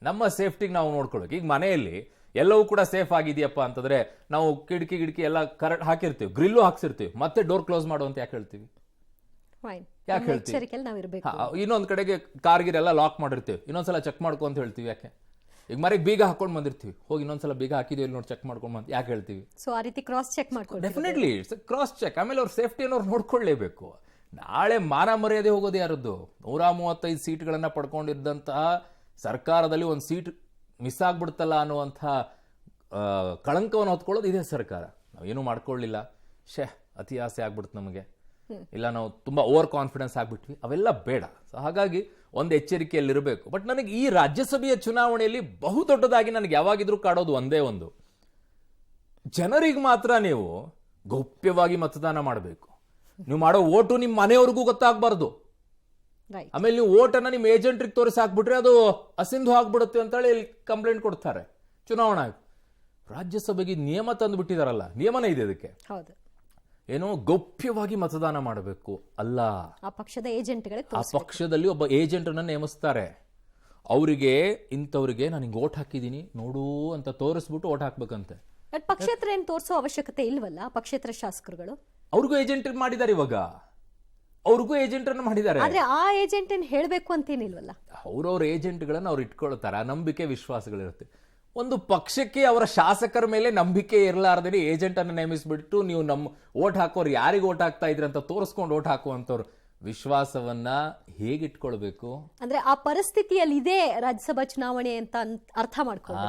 ನಮ್ಮ ಸೇಫ್ಟಿಗೆ ನಾವು ನೋಡ್ಕೊಳ್ಬೇಕು. ಈಗ ಮನೆಯಲ್ಲಿ ಎಲ್ಲವೂ ಕೂಡ ಸೇಫ್ ಆಗಿದೆಯಪ್ಪ ಅಂತಂದ್ರೆ ನಾವು ಕಿಟಕಿ ಎಲ್ಲ ಕರೆಕ್ಟ್ ಹಾಕಿರ್ತೀವಿ, ಗ್ರಿಲ್ಲು ಹಾಕ್ಸಿರ್ತೀವಿ, ಮತ್ತೆ ಡೋರ್ ಕ್ಲೋಸ್ ಮಾಡುವಂತ ಯಾಕೆ ಹೇಳ್ತೀವಿ? ಯಾಕೆ ಹೇಳ್ತೀವಿ? ಇನ್ನೊಂದ್ ಕಡೆಗೆ ಕಾರ್ಗಿರೆಲ್ಲ ಲಾಕ್ ಮಾಡಿರ್ತೀವಿ, ಇನ್ನೊಂದ್ಸಲ ಚೆಕ್ ಮಾಡ್ಕೊ ಅಂತ ಹೇಳ್ತೀವಿ. ಯಾಕೆ? ಈಗ ಮನೆಗೆ ಬೀಗ ಹಾಕೊಂಡ್ ಬಂದಿರ್ತೀವಿ, ಹೋಗಿ ಇನ್ನೊಂದ್ಸಲ ಬೀಗ ಹಾಕಿದೀವಿ ನೋಡಿ ಚೆಕ್ ಮಾಡ್ಕೊಂಡ್ ಬಂದು ಯಾಕೆ ಹೇಳ್ತೀವಿ? ಸೊ ಆ ರೀತಿ ಕ್ರಾಸ್ ಚೆಕ್ ಮಾಡ್ಕೊಂಡು, ಡೆಫಿನೆಟ್ಲಿ ಕ್ರಾಸ್ ಚೆಕ್. ಆಮೇಲೆ ಅವ್ರ ಸೇಫ್ಟಿಯನ್ನು ಅವ್ರು ನೋಡ್ಕೊಳ್ಳೇಬೇಕು. ನಾಳೆ ಮಾನ ಮರ್ಯಾದೆ ಹೋಗೋದು ಯಾರದ್ದು? 135 ಸೀಟ್ಗಳನ್ನ ಪಡ್ಕೊಂಡಿದ್ದಂತಹ ಸರ್ಕಾರದಲ್ಲಿ ಒಂದು ಸೀಟ್ ಮಿಸ್ ಆಗ್ಬಿಡ್ತಲ್ಲ ಅನ್ನುವಂಥ ಕಳಂಕವನ್ನು ಹೊತ್ಕೊಳ್ಳೋದು ಇದೇ ಸರ್ಕಾರ. ನಾವೇನು ಮಾಡ್ಕೊಳ್ಳಿಲ್ಲ, ಅತಿ ಆಸೆ ಆಗ್ಬಿಡ್ತು ನಮಗೆ, ಇಲ್ಲ ನಾವು ತುಂಬಾ ಓವರ್ ಕಾನ್ಫಿಡೆನ್ಸ್ ಆಗ್ಬಿಟ್ವಿ, ಅವೆಲ್ಲ ಬೇಡ. ಸೊ ಹಾಗಾಗಿ ಒಂದು ಎಚ್ಚರಿಕೆಯಲ್ಲಿರಬೇಕು. ಬಟ್ ನನಗೆ ಈ ರಾಜ್ಯಸಭೆಯ ಚುನಾವಣೆಯಲ್ಲಿ ಬಹುದೊಡ್ಡದಾಗಿ ನನಗೆ ಯಾವಾಗಿದ್ರೂ ಕಾಡೋದು ಒಂದೇ ಒಂದು, ಜನರಿಗೆ ಮಾತ್ರ ನೀವು ಗೌಪ್ಯವಾಗಿ ಮತದಾನ ಮಾಡಬೇಕು. ನೀವು ಮಾಡೋ ಓಟು ನಿಮ್ಮ ಮನೆಯವ್ರಿಗೂ ಗೊತ್ತಾಗಬಾರ್ದು. ಆಮೇಲೆ ನೀವು ಓಟನ್ನ ನಿಮ್ಮ ಏಜೆಂಟ್ರಿಗೆ ತೋರಿಸಿ ಹಾಕ್ಬಿಟ್ರೆ ಅದು ಅಸಿಂಧು ಆಗ್ಬಿಡುತ್ತೆ ಅಂತೇಳಿ ಕಂಪ್ಲೇಂಟ್ ಕೊಡ್ತಾರೆ ಚುನಾವಣಾ ಆಯೋಗ. ರಾಜ್ಯಸಭೆಗೆ ನಿಯಮ ತಂದು ಬಿಟ್ಟಿದಾರಲ್ಲ, ನಿಯಮನೇ ಇದೆ ಅದಕ್ಕೆ. ಏನೋ ಗೌಪ್ಯವಾಗಿ ಮತದಾನ ಮಾಡಬೇಕು ಅಲ್ಲ, ಆ ಪಕ್ಷದ ಏಜೆಂಟ್ಗಳೇ, ಆ ಪಕ್ಷದಲ್ಲಿ ಒಬ್ಬ ಏಜೆಂಟ್ ಅನ್ನ ನೇಮಿಸ್ತಾರೆ. ಅವರಿಗೆ ಇಂಥವ್ರಿಗೆ ನಾನು ಹಿಂಗೆ ಓಟ್ ಹಾಕಿದ್ದೀನಿ ನೋಡು ಅಂತ ತೋರಿಸ್ಬಿಟ್ಟು ಓಟ್ ಹಾಕ್ಬೇಕಂತೆ. ಪಕ್ಷೇತರ ಏನು ತೋರಿಸೋ ಅವಶ್ಯಕತೆ ಇಲ್ವಲ್ಲ ಪಕ್ಷೇತರ ಶಾಸಕರುಗಳು? ಅವ್ರಿಗೂ ಏಜೆಂಟ್ ಮಾಡಿದ್ದಾರೆ, ಇವಾಗ ಅವ್ರಿಗೂ ಏಜೆಂಟ್ ಅನ್ನು ಮಾಡಿದ್ದಾರೆ. ಆದ್ರೆ ಆ ಏಜೆಂಟ್ ಏನ್ ಹೇಳ್ಬೇಕು ಅಂತೇನಿಲ್ವಲ್ಲ, ಅವ್ರವ್ರ ಏಜೆಂಟ್ಗಳನ್ನ ಅವ್ರು ಇಟ್ಕೊಳ್ತಾರೆ. ಆ ನಂಬಿಕೆ ವಿಶ್ವಾಸಗಳಿರುತ್ತೆ. ಒಂದು ಪಕ್ಷಕ್ಕೆ ಅವರ ಶಾಸಕರ ಮೇಲೆ ನಂಬಿಕೆ ಇರಲಾರ್ದೇ ಏಜೆಂಟ್ ಅನ್ನು ನೇಮಿಸ್ಬಿಟ್ಟು ನೀವು ನಮ್ಮ ಓಟ್ ಹಾಕೋರು ಯಾರಿಗೆ ಓಟ್ ಹಾಕ್ತಾ ಇದ್ರಿ ಅಂತ ತೋರಿಸ್ಕೊಂಡು ಓಟ್ ಹಾಕುವಂಥವ್ರು ವಿಶ್ವಾಸವನ್ನ ಹೇಗಿಟ್ಕೊಳ್ಬೇಕು, ಅಂದ್ರೆ ಆ ಪರಿಸ್ಥಿತಿಯಲ್ಲಿ ಇದೆ ರಾಜ್ಯಸಭಾ ಚುನಾವಣೆ ಅಂತ ಅರ್ಥ ಮಾಡ್ಕೊಂಡು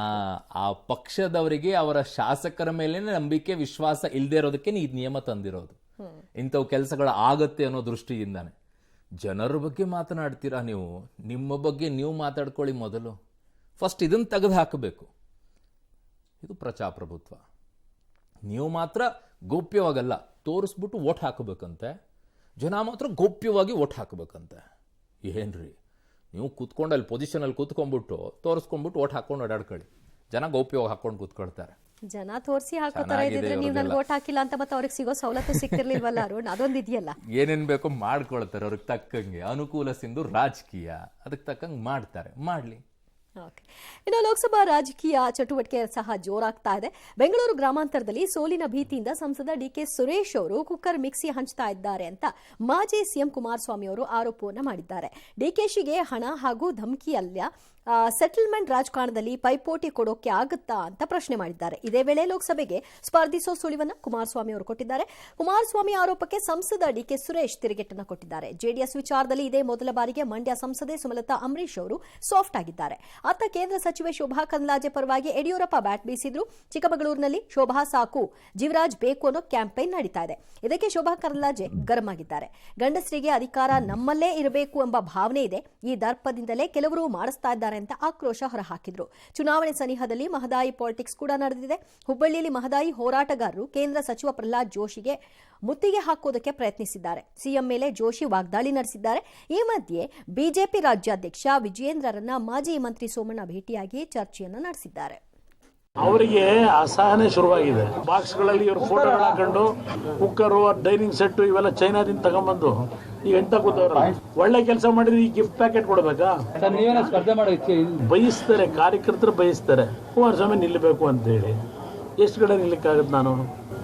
ಆ ಪಕ್ಷದವರಿಗೆ ಅವರ ಶಾಸಕರ ಮೇಲೆ ನಂಬಿಕೆ ವಿಶ್ವಾಸ ಇಲ್ಲದೆ ಇರೋದಕ್ಕೆ ಈ ನಿಯಮ ತಂದಿರೋದು. ಇಂಥವು ಕೆಲಸಗಳು ಆಗತ್ತೆ ಅನ್ನೋ ದೃಷ್ಟಿಯಿಂದಾನೆ. ಜನರ ಬಗ್ಗೆ ಮಾತನಾಡ್ತೀರಾ ನೀವು, ನಿಮ್ಮ ಬಗ್ಗೆ ನೀವು ಮಾತಾಡ್ಕೊಳ್ಳಿ ಮೊದಲು. ಫಸ್ಟ್ ಇದನ್ನು ತೆಗೆದು ಹಾಕಬೇಕು. ಇದು ಪ್ರಜಾಪ್ರಭುತ್ವ. ನೀವು ಮಾತ್ರ ಗೌಪ್ಯವಾಗಲ್ಲ, ತೋರಿಸ್ಬಿಟ್ಟು ವೋಟ್ ಹಾಕಬೇಕಂತೆ. ಜನ ಮಾತ್ರ ಗೌಪ್ಯವಾಗಿ ವೋಟ್ ಹಾಕಬೇಕಂತೆ. ಏನ್ರಿ ನೀವು ಕೂತ್ಕೊಂಡು ಅಲ್ಲಿ ಪೊಸಿಷನಲ್ಲಿ ಕೂತ್ಕೊಂಡ್ಬಿಟ್ಟು ತೋರಿಸ್ಕೊಂಡ್ಬಿಟ್ಟು ವೋಟ್ ಹಾಕೊಂಡು ಓಡಾಡ್ಕೊಳ್ಳಿ. ಜನ ಗೌಪ್ಯವಾಗಿ ಹಾಕೊಂಡು ಕೂತ್ಕೊಳ್ತಾರೆ. ಜನ ತೋರಿಸಿ ಹಾಕೋತರ ಇದ್ರೆ ನೀವು ನನ್ಗೆ ವೋಟ್ ಹಾಕಿಲ್ಲ ಅಂತ ಮತ್ತೆ ಅವ್ರಿಗೆ ಸಿಗೋ ಸವಲತ್ತು ಸಿಕ್ತಿರ್ಲಿಲ್ವಲ್ಲ ಅರುಣ್, ಅದೊಂದು ಇದೆಯಲ್ಲ. ಏನೇನ್ ಬೇಕೋ ಮಾಡ್ಕೊಳ್ತಾರೆ ಅವ್ರಿಗೆ ತಕ್ಕಂಗೆ. ಅನುಕೂಲ ಸಿಂಧು ರಾಜಕೀಯ, ಅದಕ್ಕೆ ತಕ್ಕಂಗೆ ಮಾಡ್ತಾರೆ, ಮಾಡ್ಲಿ. ಇನ್ನು ಲೋಕಸಭಾ ರಾಜಕೀಯ ಚಟುವಟಿಕೆ ಸಹ ಜೋರಾಗ್ತಾ ಇದೆ. ಬೆಂಗಳೂರು ಗ್ರಾಮಾಂತರದಲ್ಲಿ ಸೋಲಿನ ಭೀತಿಯಿಂದ ಸಂಸದ ಡಿಕೆ ಸುರೇಶ್ ಅವರು ಕುಕ್ಕರ್ ಮಿಕ್ಸಿ ಹಂಚ್ತಾ ಇದ್ದಾರೆ ಅಂತ ಮಾಜಿ ಸಿಎಂ ಕುಮಾರಸ್ವಾಮಿ ಅವರು ಆರೋಪವನ್ನು ಮಾಡಿದ್ದಾರೆ. ಡಿಕೆಶಿಗೆ ಹಣ ಹಾಗೂ ಧಮಕಿಯಲ್ಲ, ಸೆಟಲ್ಮೆಂಟ್ ರಾಜಕಾರಣದಲ್ಲಿ ಪೈಪೋಟಿ ಕೊಡೋಕೆ ಆಗುತ್ತಾ ಅಂತ ಪ್ರಶ್ನೆ ಮಾಡಿದ್ದಾರೆ. ಇದೇ ವೇಳೆ ಲೋಕಸಭೆಗೆ ಸ್ಪರ್ಧಿಸೋ ಸುಳಿವನ್ನ ಕುಮಾರಸ್ವಾಮಿ ಅವರು ಕೊಟ್ಟಿದ್ದಾರೆ. ಕುಮಾರಸ್ವಾಮಿ ಆರೋಪಕ್ಕೆ ಸಂಸದ ಡಿಕೆ ಸುರೇಶ್ ತಿರುಗೇಟನ್ನು ಕೊಟ್ಟಿದ್ದಾರೆ. ಜೆಡಿಎಸ್ ವಿಚಾರದಲ್ಲಿ ಇದೇ ಮೊದಲ ಬಾರಿಗೆ ಮಂಡ್ಯ ಸಂಸದೆ ಸುಮಲತಾ ಅಂಬರೀಶ್ ಅವರು ಸಾಫ್ಟ್ ಆಗಿದ್ದಾರೆ. ಅತ್ತ ಕೇಂದ್ರ ಸಚಿವೆ ಶೋಭಾ ಕರಂದ್ಲಾಜೆ ಪರವಾಗಿ ಯಡಿಯೂರಪ್ಪ ಬ್ಯಾಟ್ ಬೀಸಿದ್ರು. ಚಿಕ್ಕಮಗಳೂರಿನಲ್ಲಿ ಶೋಭಾ ಸಾಕು, ಜೀವರಾಜ್ ಬೇಕು ಅನ್ನೋ ಕ್ಯಾಂಪೇನ್ ನಡೀತಾ ಇದೆ. ಇದಕ್ಕೆ ಶೋಭಾ ಕರಂದ್ಲಾಜೆ ಗರಂ ಆಗಿದ್ದಾರೆ. ಗಂಡಸರಿಗೆ ಅಧಿಕಾರ ನಮ್ಮಲ್ಲೇ ಇರಬೇಕು ಎಂಬ ಭಾವನೆ ಇದೆ, ಈ ದರ್ಪದಿಂದಲೇ ಕೆಲವರು ಮಾಡಿಸ್ತಾ ಇದ್ದಾರೆ ಅಂತ ಆಕ್ರೋಶ ಹೊರಹಾಕಿದ್ರು. ಚುನಾವಣೆ ಸನಿಹದಲ್ಲಿ ಮಹದಾಯಿ ಪಾಲಿಟಿಕ್ಸ್ ಕೂಡ ನಡೆದಿದೆ. ಹುಬ್ಬಳ್ಳಿಯಲ್ಲಿ ಮಹದಾಯಿ ಹೋರಾಟಗಾರರು ಕೇಂದ್ರ ಸಚಿವ ಪ್ರಹ್ಲಾದ್ ಜೋಶಿಗೆ ಮುತ್ತಿಗೆ ಹಾಕೋದಕ್ಕೆ ಪ್ರಯತ್ನಿಸಿದ್ದಾರೆ. ಸಿಎಂ ಮೇಲೆ ಜೋಶಿ ವಾಗ್ದಾಳಿ ನಡೆಸಿದ್ದಾರೆ. ಈ ಮಧ್ಯೆ ಬಿಜೆಪಿ ರಾಜ್ಯಾಧ್ಯಕ್ಷ ವಿಜಯೇಂದ್ರರನ್ನ ಮಾಜಿ ಮಂತ್ರಿ ಸೋಮಣ್ಣ ಭೇಟಿಯಾಗಿ ಚರ್ಚೆಯನ್ನ ನಡೆಸಿದ್ದಾರೆ. ಅವರಿಗೆ ಅಸಹನೆ ಶುರುವಾಗಿದೆ. ಬಾಕ್ಸ್ಗಳಲ್ಲಿ ಇವರು ಫೋಟೋಗಳು ಹಾಕೊಂಡು ಕುಕ್ಕರು, ಡೈನಿಂಗ್ ಸೆಟ್ ಇವೆಲ್ಲ ಚೈನಾದಿಂದ ತಗೊಂಡ್ಬಂದು ಈಗ ಎಂತ ಕೂತವ್ರಲ್ಲ. ಒಳ್ಳೆ ಕೆಲಸ ಮಾಡಿದ್ರೆ ಈ ಗಿಫ್ಟ್ ಪ್ಯಾಕೆಟ್ ಕೊಡ್ಬೇಕಾ? ಬಯಸ್ತಾರೆ, ಕಾರ್ಯಕರ್ತರು ಬಯಸ್ತಾರೆ ಕುಮಾರಸ್ವಾಮಿ ನಿಲ್ಲಬೇಕು ಅಂತ ಹೇಳಿ. ಎಷ್ಟು ಕಡೆ ನಿಲ್ಲಕ್ಕಾಗತ್ತೆ ನಾನು?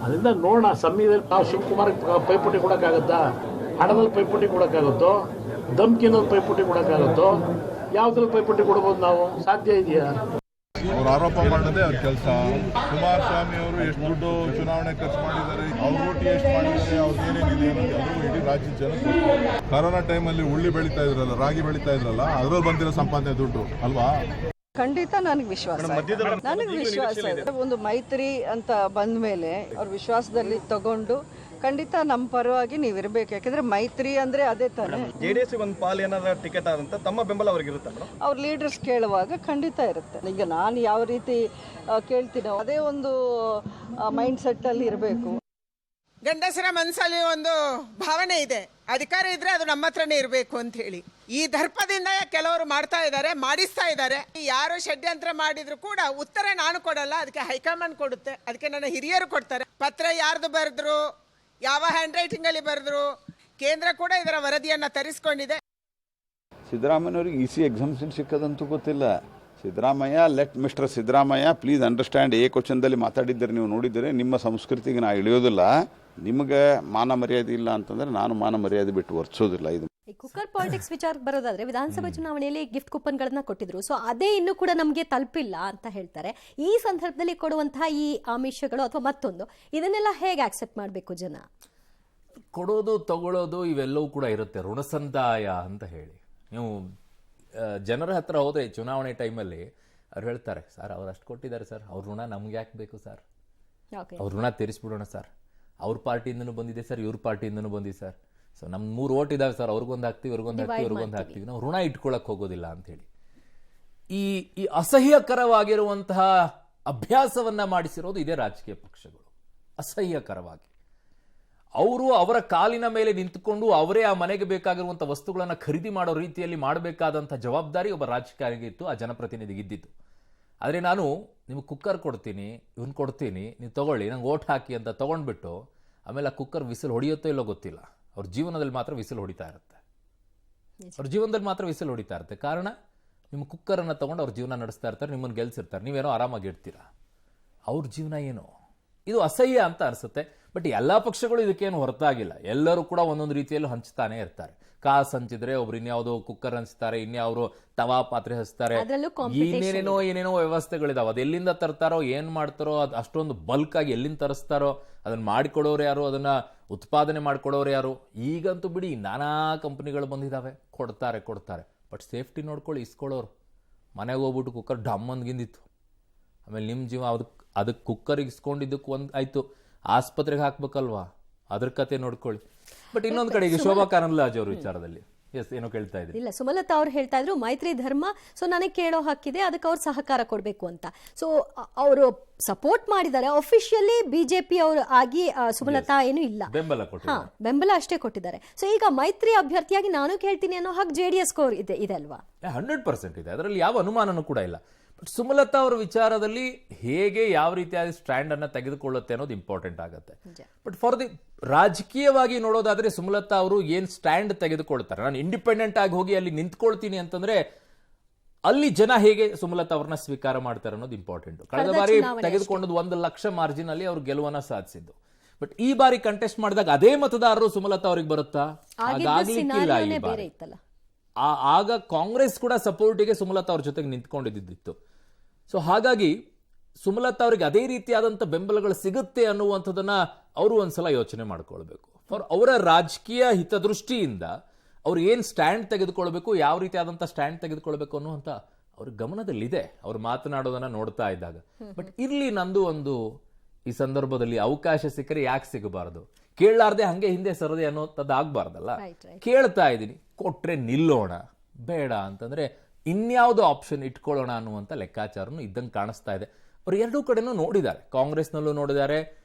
ಅದರಿಂದ ನೋಡೋಣ, ಸಮಯದಲ್ಲಿ ನಾವು ಶಿವಕುಮಾರ್ ಪೈಪೋಟಿ ಕೊಡಕ್ಕಾಗತ್ತಾ? ಹಣದಲ್ಲಿ ಪೈಪೋಟಿ ಕೊಡಕ್ಕಾಗುತ್ತೋ? ಧಮ್ಕಿನಲ್ಲಿ ಪೈಪೋಟಿ ಕೊಡಕ್ಕಾಗುತ್ತೋ? ಯಾವ್ದ್ರಲ್ಲಿ ಪೈಪೋಟಿ ಕೊಡ್ಬೋದು ನಾವು? ಸಾಧ್ಯ ಇದೆಯಾ? ಅವ್ರು ಆರೋಪ ಮಾಡೋದೇ ಅವ್ರ ಕೆಲಸ. ಕುಮಾರಸ್ವಾಮಿ ಅವರು ಎಷ್ಟು ದುಡ್ಡು ಚುನಾವಣೆ ಖರ್ಚು ಮಾಡಿದ್ದಾರೆ, ಅವ್ರ ಓಟಿ ಎಷ್ಟು ಮಾಡಿದ್ದಾರೆ, ಅವ್ರಿಗೆ ಏನೇನಿದೆ ಅನ್ನೋದು ಅದು ಇಡೀ ರಾಜ್ಯದ ಜನ. ಕರೋನಾ ಟೈಮಲ್ಲಿ ಉಳ್ಳಿ ಬೆಳೀತಾ ಇದ್ರಲ್ಲ, ರಾಗಿ ಬೆಳೀತಾ ಇದ್ರಲ್ಲ, ಅದ್ರಲ್ಲಿ ಬಂದಿರೋ ಸಂಪಾದನೆ ದುಡ್ಡು ಅಲ್ವಾ? ಖಂಡಿತ ನನಗೆ ವಿಶ್ವಾಸ ಇದೆ. ಒಂದು ಮೈತ್ರಿ ಅಂತ ಬಂದ ಮೇಲೆ ಅವ್ರ ವಿಶ್ವಾಸದಲ್ಲಿ ತಗೊಂಡು ಖಂಡಿತ ನಮ್ಮ ಪರವಾಗಿ ನೀವು ಇರಬೇಕು. ಯಾಕಂದ್ರೆ ಮೈತ್ರಿ ಅಂದ್ರೆ ಅದೇ ತಾನೆ. ಜೆಡಿಎಸ್ ಒಂದು ಪಾಲ್ ಏನಾದ್ರು ಟಿಕೆಟ್ ಆದಂತ ತಮ್ಮ ಬೆಂಬಲ ಅವ್ರಿಗೆ ಇರುತ್ತೆ. ಅವ್ರ ಲೀಡರ್ಸ್ ಕೇಳುವಾಗ ಖಂಡಿತ ಇರುತ್ತೆ. ಈಗ ನಾನು ಯಾವ ರೀತಿ ಕೇಳ್ತೀನೋ ಅದೇ ಒಂದು ಮೈಂಡ್ ಸೆಟ್ ಅಲ್ಲಿ ಇರಬೇಕು. ಗಂಡಸರ ಮನಸ್ಸಲ್ಲಿ ಒಂದು ಭಾವನೆ ಇದೆ, ಅಧಿಕಾರ ಇದ್ರೆ ಅದು ನಮ್ಮ ಹತ್ರನೇ ಇರಬೇಕು ಅಂತ ಹೇಳಿ. ಈ ದರ್ಪದಿಂದ ಕೆಲವರು ಮಾಡ್ತಾ ಇದ್ದಾರೆ, ಮಾಡಿಸ್ತಾ ಇದ್ದಾರೆ. ಯಾರು ಷಡ್ಯಂತ್ರ ಮಾಡಿದ್ರು ಕೂಡ ಉತ್ತರ ನಾನು ಕೊಡಲ್ಲ, ಅದಕ್ಕೆ ಹೈಕಮಾಂಡ್ ಕೊಡುತ್ತೆ. ಅದಕ್ಕೆ ನನ್ನ ಹಿರಿಯರು ಕೊಡ್ತಾರೆ. ಪತ್ರ ಯಾರ್ದು ಬರೆದ್ರು, ಯಾವ ಹ್ಯಾಂಡ್ ರೈಟಿಂಗ್ ಅಲ್ಲಿ ಬರೆದ್ರು, ಕೇಂದ್ರ ಕೂಡ ಇದರ ವರದಿಯನ್ನ ತರಿಸ್ಕೊಂಡಿದೆ. ಸಿದ್ದರಾಮಯ್ಯವ್ರಿಗೆ ಇಸಿ ಎಕ್ಸಾಮ್ಷನ್ ಸಿಕ್ಕದಂತೂ ಗೊತ್ತಿಲ್ಲ. Siddaramaiah mister Siddaramaiah please understand. ಕ್ವಶನ್ದಲ್ಲಿ ಮಾತಾಡಿದ್ದರೆ ನೀವು ನೋಡಿದರೆ ನಿಮ್ಮ ಸಂಸ್ಕೃತಿಗೆ ನಾ ಇಳಿಯೋದಿಲ್ಲ. ನಿಮಗೆ ಮಾನ ಮರ್ಯಾದೆ ಇಲ್ಲ ಅಂತಂದ್ರೆ ನಾನು ಮಾನ ಮರ್ಯಾದೆ ಬಿಟ್ಟು ವರ್ತಿಸೋದಿಲ್ಲ. ಇದು ಕುಕ್ಕರ್ ಪಾಲಿಟಿಕ್ಸ್ ವಿಚಾರಕ್ಕೆ ಬರೋದಾದ್ರೆ ವಿಧಾನಸಭಾ ಚುನಾವಣೆಯಲ್ಲಿ ಗಿಫ್ಟ್ ಕೂಪನ್ಗಳನ್ನ ಕೊಟ್ಟಿದ್ರು. ಸೊ ಅದೇ ಇನ್ನೂ ಕೂಡ ನಮಗೆ ತಲುಪಿಲ್ಲ ಅಂತ ಹೇಳ್ತಾರೆ. ಈ ಸಂದರ್ಭದಲ್ಲಿ ಕೊಡುವಂತಹ ಈ ಆಮಿಷಗಳು ಅಥವಾ ಮತ್ತೊಂದು ಇದನ್ನೆಲ್ಲ ಹೇಗೆ ಆಕ್ಸೆಪ್ಟ್ ಮಾಡಬೇಕು ಜನ? ಕೊಡೋದು ತಗೊಳ್ಳೋದು ಇವೆಲ್ಲವೂ ಕೂಡ ಇರುತ್ತೆ. ಋಣಸಂದಾಯ ಅಂತ ಹೇಳಿ ನೀವು ಜನರ ಹತ್ರ ಹೋದ್ರೆ ಚುನಾವಣೆ ಟೈಮಲ್ಲಿ ಅವ್ರು ಹೇಳ್ತಾರೆ, ಸರ್ ಅವ್ರು ಅಷ್ಟು ಕೊಟ್ಟಿದ್ದಾರೆ ಸರ್, ಅವ್ರ ಋಣ ನಮ್ಗೆ ಯಾಕೆ ಬೇಕು ಸರ್, ಅವ್ರ ಋಣ ತೀರಿಸ್ಬಿಡೋಣ ಸರ್, ಅವ್ರ ಪಾರ್ಟಿಯಿಂದನೂ ಬಂದಿದೆ ಸರ್, ಇವ್ರ ಪಾರ್ಟಿಯಿಂದನೂ ಬಂದಿದೆ ಸರ್, ಸೊ ನಮ್ಮ 3 ಓಟ್ ಇದಾವೆ ಸರ್, ಅವ್ರಿಗೊಂದು ಹಾಕ್ತೀವಿ, ಇವ್ರಿಗೊಂದು ಹಾಕ್ತೀವಿ, ನಾವು ಋಣ ಇಟ್ಕೊಳಕ್ ಹೋಗೋದಿಲ್ಲ ಅಂತ ಹೇಳಿ ಈ ಅಸಹ್ಯಕರವಾಗಿರುವಂತಹ ಅಭ್ಯಾಸವನ್ನ ಮಾಡಿಸಿರೋದು ಇದೇ ರಾಜಕೀಯ ಪಕ್ಷಗಳು. ಅಸಹ್ಯಕರವಾಗಿ ಅವರು ಅವರ ಕಾಲಿನ ಮೇಲೆ ನಿಂತುಕೊಂಡು ಅವರೇ ಆ ಮನೆಗೆ ಬೇಕಾಗಿರುವಂಥ ವಸ್ತುಗಳನ್ನು ಖರೀದಿ ಮಾಡೋ ರೀತಿಯಲ್ಲಿ ಮಾಡಬೇಕಾದಂಥ ಜವಾಬ್ದಾರಿ ಒಬ್ಬ ರಾಜಕಾರಣಿಗೆ ಇತ್ತು, ಆ ಜನಪ್ರತಿನಿಧಿಗೆ ಇದ್ದಿತ್ತು. ಆದರೆ ನಾನು ನಿಮಗೆ ಕುಕ್ಕರ್ ಕೊಡ್ತೀನಿ, ಇವನ್ ಕೊಡ್ತೀನಿ, ನೀವು ತಗೊಳ್ಳಿ, ನಂಗೆ ಓಟ್ ಹಾಕಿ ಅಂತ ತೊಗೊಂಡ್ಬಿಟ್ಟು ಆಮೇಲೆ ಆ ಕುಕ್ಕರ್ ವಿಸಿಲ್ ಹೊಡೆಯುತ್ತೋ ಇಲ್ಲೋ ಗೊತ್ತಿಲ್ಲ, ಅವ್ರ ಜೀವನದಲ್ಲಿ ಮಾತ್ರ ವಿಸಿಲ್ ಹೊಡಿತಾ ಇರುತ್ತೆ. ಅವ್ರ ಜೀವನದಲ್ಲಿ ಮಾತ್ರ ವಿಸಿಲ್ ಹೊಡಿತಾ ಇರುತ್ತೆ. ಕಾರಣ ನಿಮ್ಮ ಕುಕ್ಕರನ್ನು ತೊಗೊಂಡು ಅವ್ರ ಜೀವನ ನಡೆಸ್ತಾ ಇರ್ತಾರೆ, ನಿಮ್ಮನ್ನು ಗೆಲ್ಸಿರ್ತಾರೆ, ನೀವೇನೋ ಆರಾಮಾಗಿ ಇರ್ತೀರ, ಅವ್ರ ಜೀವನ ಏನೋ. ಇದು ಅಸಹ್ಯ ಅಂತ ಅನಿಸುತ್ತೆ. ಬಟ್ ಎಲ್ಲ ಪಕ್ಷಗಳು ಇದಕ್ಕೇನು ಹೊರತಾಗಿಲ್ಲ. ಎಲ್ಲರೂ ಕೂಡ ಒಂದೊಂದು ರೀತಿಯಲ್ಲೂ ಹಂಚ್ತಾನೆ ಇರ್ತಾರೆ. ಕಾಸ್ ಹಂಚಿದ್ರೆ ಒಬ್ರು ಇನ್ಯಾವುದೋ ಕುಕ್ಕರ್ ಹಂಚ್ತಾರೆ, ಇನ್ಯಾವ್ರು ತವಾ ಪಾತ್ರೆ ಹಚ್ತಾರೆ, ಏನೇನೇನೋ ವ್ಯವಸ್ಥೆಗಳಿದಾವೆ. ಅದು ಎಲ್ಲಿಂದ ತರ್ತಾರೋ, ಏನ್ ಮಾಡ್ತಾರೋ, ಅದು ಅಷ್ಟೊಂದು ಬಲ್ಕ್ ಆಗಿ ಎಲ್ಲಿಂದ ತರಿಸ್ತಾರೋ, ಅದನ್ನ ಮಾಡಿಕೊಡೋರು ಯಾರು, ಅದನ್ನ ಉತ್ಪಾದನೆ ಮಾಡಿಕೊಡೋರು ಯಾರು. ಈಗಂತೂ ಬಿಡಿ ನಾನಾ ಕಂಪನಿಗಳು ಬಂದಿದ್ದಾವೆ, ಕೊಡ್ತಾರೆ. ಬಟ್ ಸೇಫ್ಟಿ ನೋಡ್ಕೊಳ್ಳಿ ಇಸ್ಕೊಳ್ಳೋರು. ಮನೆಗೆ ಹೋಗ್ಬಿಟ್ಟು ಕುಕ್ಕರ್ ಡಮ್ ಅಂದ್ಗಿಂದಿತ್ತು, ಆಮೇಲೆ ನಿಮ್ಮ ಜೀವ ಅದಕ್ಕೆ ಕುಕ್ಕರಿಗೆ ಇಸ್ಕೊಂಡಿದ್ದಕ್ಕೆ ಒಂದು ಆಯ್ತು, ಆಸ್ಪತ್ರೆಗೆ ಹಾಕ್ಬೇಕಲ್ವಾ, ಅದ್ರ ಕತೆ ನೋಡ್ಕೊಳ್ಳಿ. ಬಟ್ ಇನ್ನೊಂದು ಕಡೆಗೆ ಶೋಭಾ ಕರಂದ್ಲಾಜೆ ಅವ್ರ ವಿಚಾರದಲ್ಲಿ ಏನೋ ಕೇಳ್ತಾ ಇದ್ರಿ. ಇಲ್ಲ, ಸುಮಲತಾ ಅವ್ರು ಹೇಳ್ತಾ ಇದ್ರು ಮೈತ್ರಿ ಧರ್ಮ, ಸೊ ನನಗೆ ಕೇಳೋ ಹಕ್ಕಿದೆ, ಅದಕ್ಕೆ ಅವ್ರು ಸಹಕಾರ ಕೊಡಬೇಕು ಅಂತ. ಸೊ ಅವರು ಸಪೋರ್ಟ್ ಮಾಡಿದ್ದಾರೆ ಅಫಿಷಿಯಲಿ, ಬಿಜೆಪಿ ಅವರು ಆಗಿ ಸುಮಲತಾ ಏನು ಇಲ್ಲ, ಬೆಂಬಲ ಅಷ್ಟೇ ಕೊಟ್ಟಿದ್ದಾರೆ. ಸೊ ಈಗ ಮೈತ್ರಿ ಅಭ್ಯರ್ಥಿಯಾಗಿ ನಾನು ಕೇಳ್ತೀನಿ ಅನ್ನೋ ಹಕ್ JDS ಇದೆ ಅಲ್ವಾ? 100% ಇದೆ, ಅದರಲ್ಲಿ ಯಾವ ಅನುಮಾನನೂ ಕೂಡ ಇಲ್ಲ. ಬಟ್ ಸುಮಲತಾ ಅವರ ವಿಚಾರದಲ್ಲಿ ಹೇಗೆ ಯಾವ ರೀತಿಯಾದ ಸ್ಟ್ಯಾಂಡ್ ಅನ್ನ ತೆಗೆದುಕೊಳ್ಳುತ್ತೆ ಅನ್ನೋದು ಇಂಪಾರ್ಟೆಂಟ್ ಆಗುತ್ತೆ. ಬಟ್ ಫಾರ್ ದಿ ರಾಜಕೀಯವಾಗಿ ನೋಡೋದಾದ್ರೆ ಸುಮಲತಾ ಅವರು ಏನ್ ಸ್ಟ್ಯಾಂಡ್ ತೆಗೆದುಕೊಳ್ತಾರೆ, ನಾನು ಇಂಡಿಪೆಂಡೆಂಟ್ ಆಗಿ ಹೋಗಿ ಅಲ್ಲಿ ನಿಂತ್ಕೊಳ್ತೀನಿ ಅಂತಂದ್ರೆ ಅಲ್ಲಿ ಜನ ಹೇಗೆ ಸುಮಲತಾ ಅವ್ರನ್ನ ಸ್ವೀಕಾರ ಮಾಡ್ತಾರೆ ಅನ್ನೋದು ಇಂಪಾರ್ಟೆಂಟ್. ಕಳೆದ ಬಾರಿ ತೆಗೆದುಕೊಂಡದ್ದು 1 ಲಕ್ಷ ಮಾರ್ಜಿನ್ ಅಲ್ಲಿ ಅವ್ರು ಗೆಲುವನ್ನ ಸಾಧಿಸಿದ್ದು. ಬಟ್ ಈ ಬಾರಿ ಕಂಟೆಸ್ಟ್ ಮಾಡಿದಾಗ ಅದೇ ಮತದಾರರು ಸುಮಲತಾ ಅವ್ರಿಗೆ ಬರುತ್ತಾ? ಹಾಗಾಗ್ಲಿಕ್ಕಿಲ್ಲ. ಈ ಬಾರಿ ಆಗ ಕಾಂಗ್ರೆಸ್ ಕೂಡ ಸಪೋರ್ಟಿಗೆ ಸುಮಲತಾ ಅವ್ರ ಜೊತೆಗೆ ನಿಂತ್ಕೊಂಡಿದ್ದಿತ್ತು. ಸೊ ಹಾಗಾಗಿ ಸುಮಲತಾ ಅವರಿಗೆ ಅದೇ ರೀತಿಯಾದಂಥ ಬೆಂಬಲಗಳು ಸಿಗುತ್ತೆ ಅನ್ನುವಂಥದ್ದನ್ನ ಅವರು ಒಂದ್ಸಲ ಯೋಚನೆ ಮಾಡ್ಕೊಳ್ಬೇಕು. ಫಾರ್ ಅವರ ರಾಜಕೀಯ ಹಿತದೃಷ್ಟಿಯಿಂದ ಅವ್ರು ಏನ್ ಸ್ಟ್ಯಾಂಡ್ ತೆಗೆದುಕೊಳ್ಬೇಕು, ಯಾವ ರೀತಿಯಾದಂಥ ಸ್ಟ್ಯಾಂಡ್ ತೆಗೆದುಕೊಳ್ಬೇಕು ಅನ್ನುವಂಥ ಅವ್ರ ಗಮನದಲ್ಲಿದೆ, ಅವ್ರು ಮಾತನಾಡೋದನ್ನ ನೋಡ್ತಾ ಇದ್ದಾಗ. ಬಟ್ ಇಲ್ಲಿ ನಂದು ಒಂದು ಈ ಸಂದರ್ಭದಲ್ಲಿ ಅವಕಾಶ ಸಿಕ್ಕರೆ ಯಾಕೆ ಸಿಗಬಾರದು, ಕೇಳಲಾರ್ದೆ ಹಂಗೆ ಹಿಂದೆ ಸರದೆ ಅನ್ನೋಂಥದ್ದು ಆಗ್ಬಾರ್ದಲ್ಲ. ಕೇಳ್ತಾ ಇದ್ದೀನಿ, ಕೊಟ್ರೆ ನಿಲ್ಲೋಣ, ಬೇಡ ಅಂತಂದ್ರೆ ಇನ್ಯಾವುದೋ ಆಪ್ಷನ್ ಇಟ್ಕೊಳ್ಳೋಣ ಅನ್ನುವಂಥ ಲೆಕ್ಕಾಚಾರನು ಇದ್ದಂಗೆ ಕಾಣಿಸ್ತಾ ಇದೆ. ಅವ್ರು ಎರಡೂ ಕಡೆನೂ ನೋಡಿದ್ದಾರೆ, ಕಾಂಗ್ರೆಸ್ನಲ್ಲೂ ನೋಡಿದ್ದಾರೆ,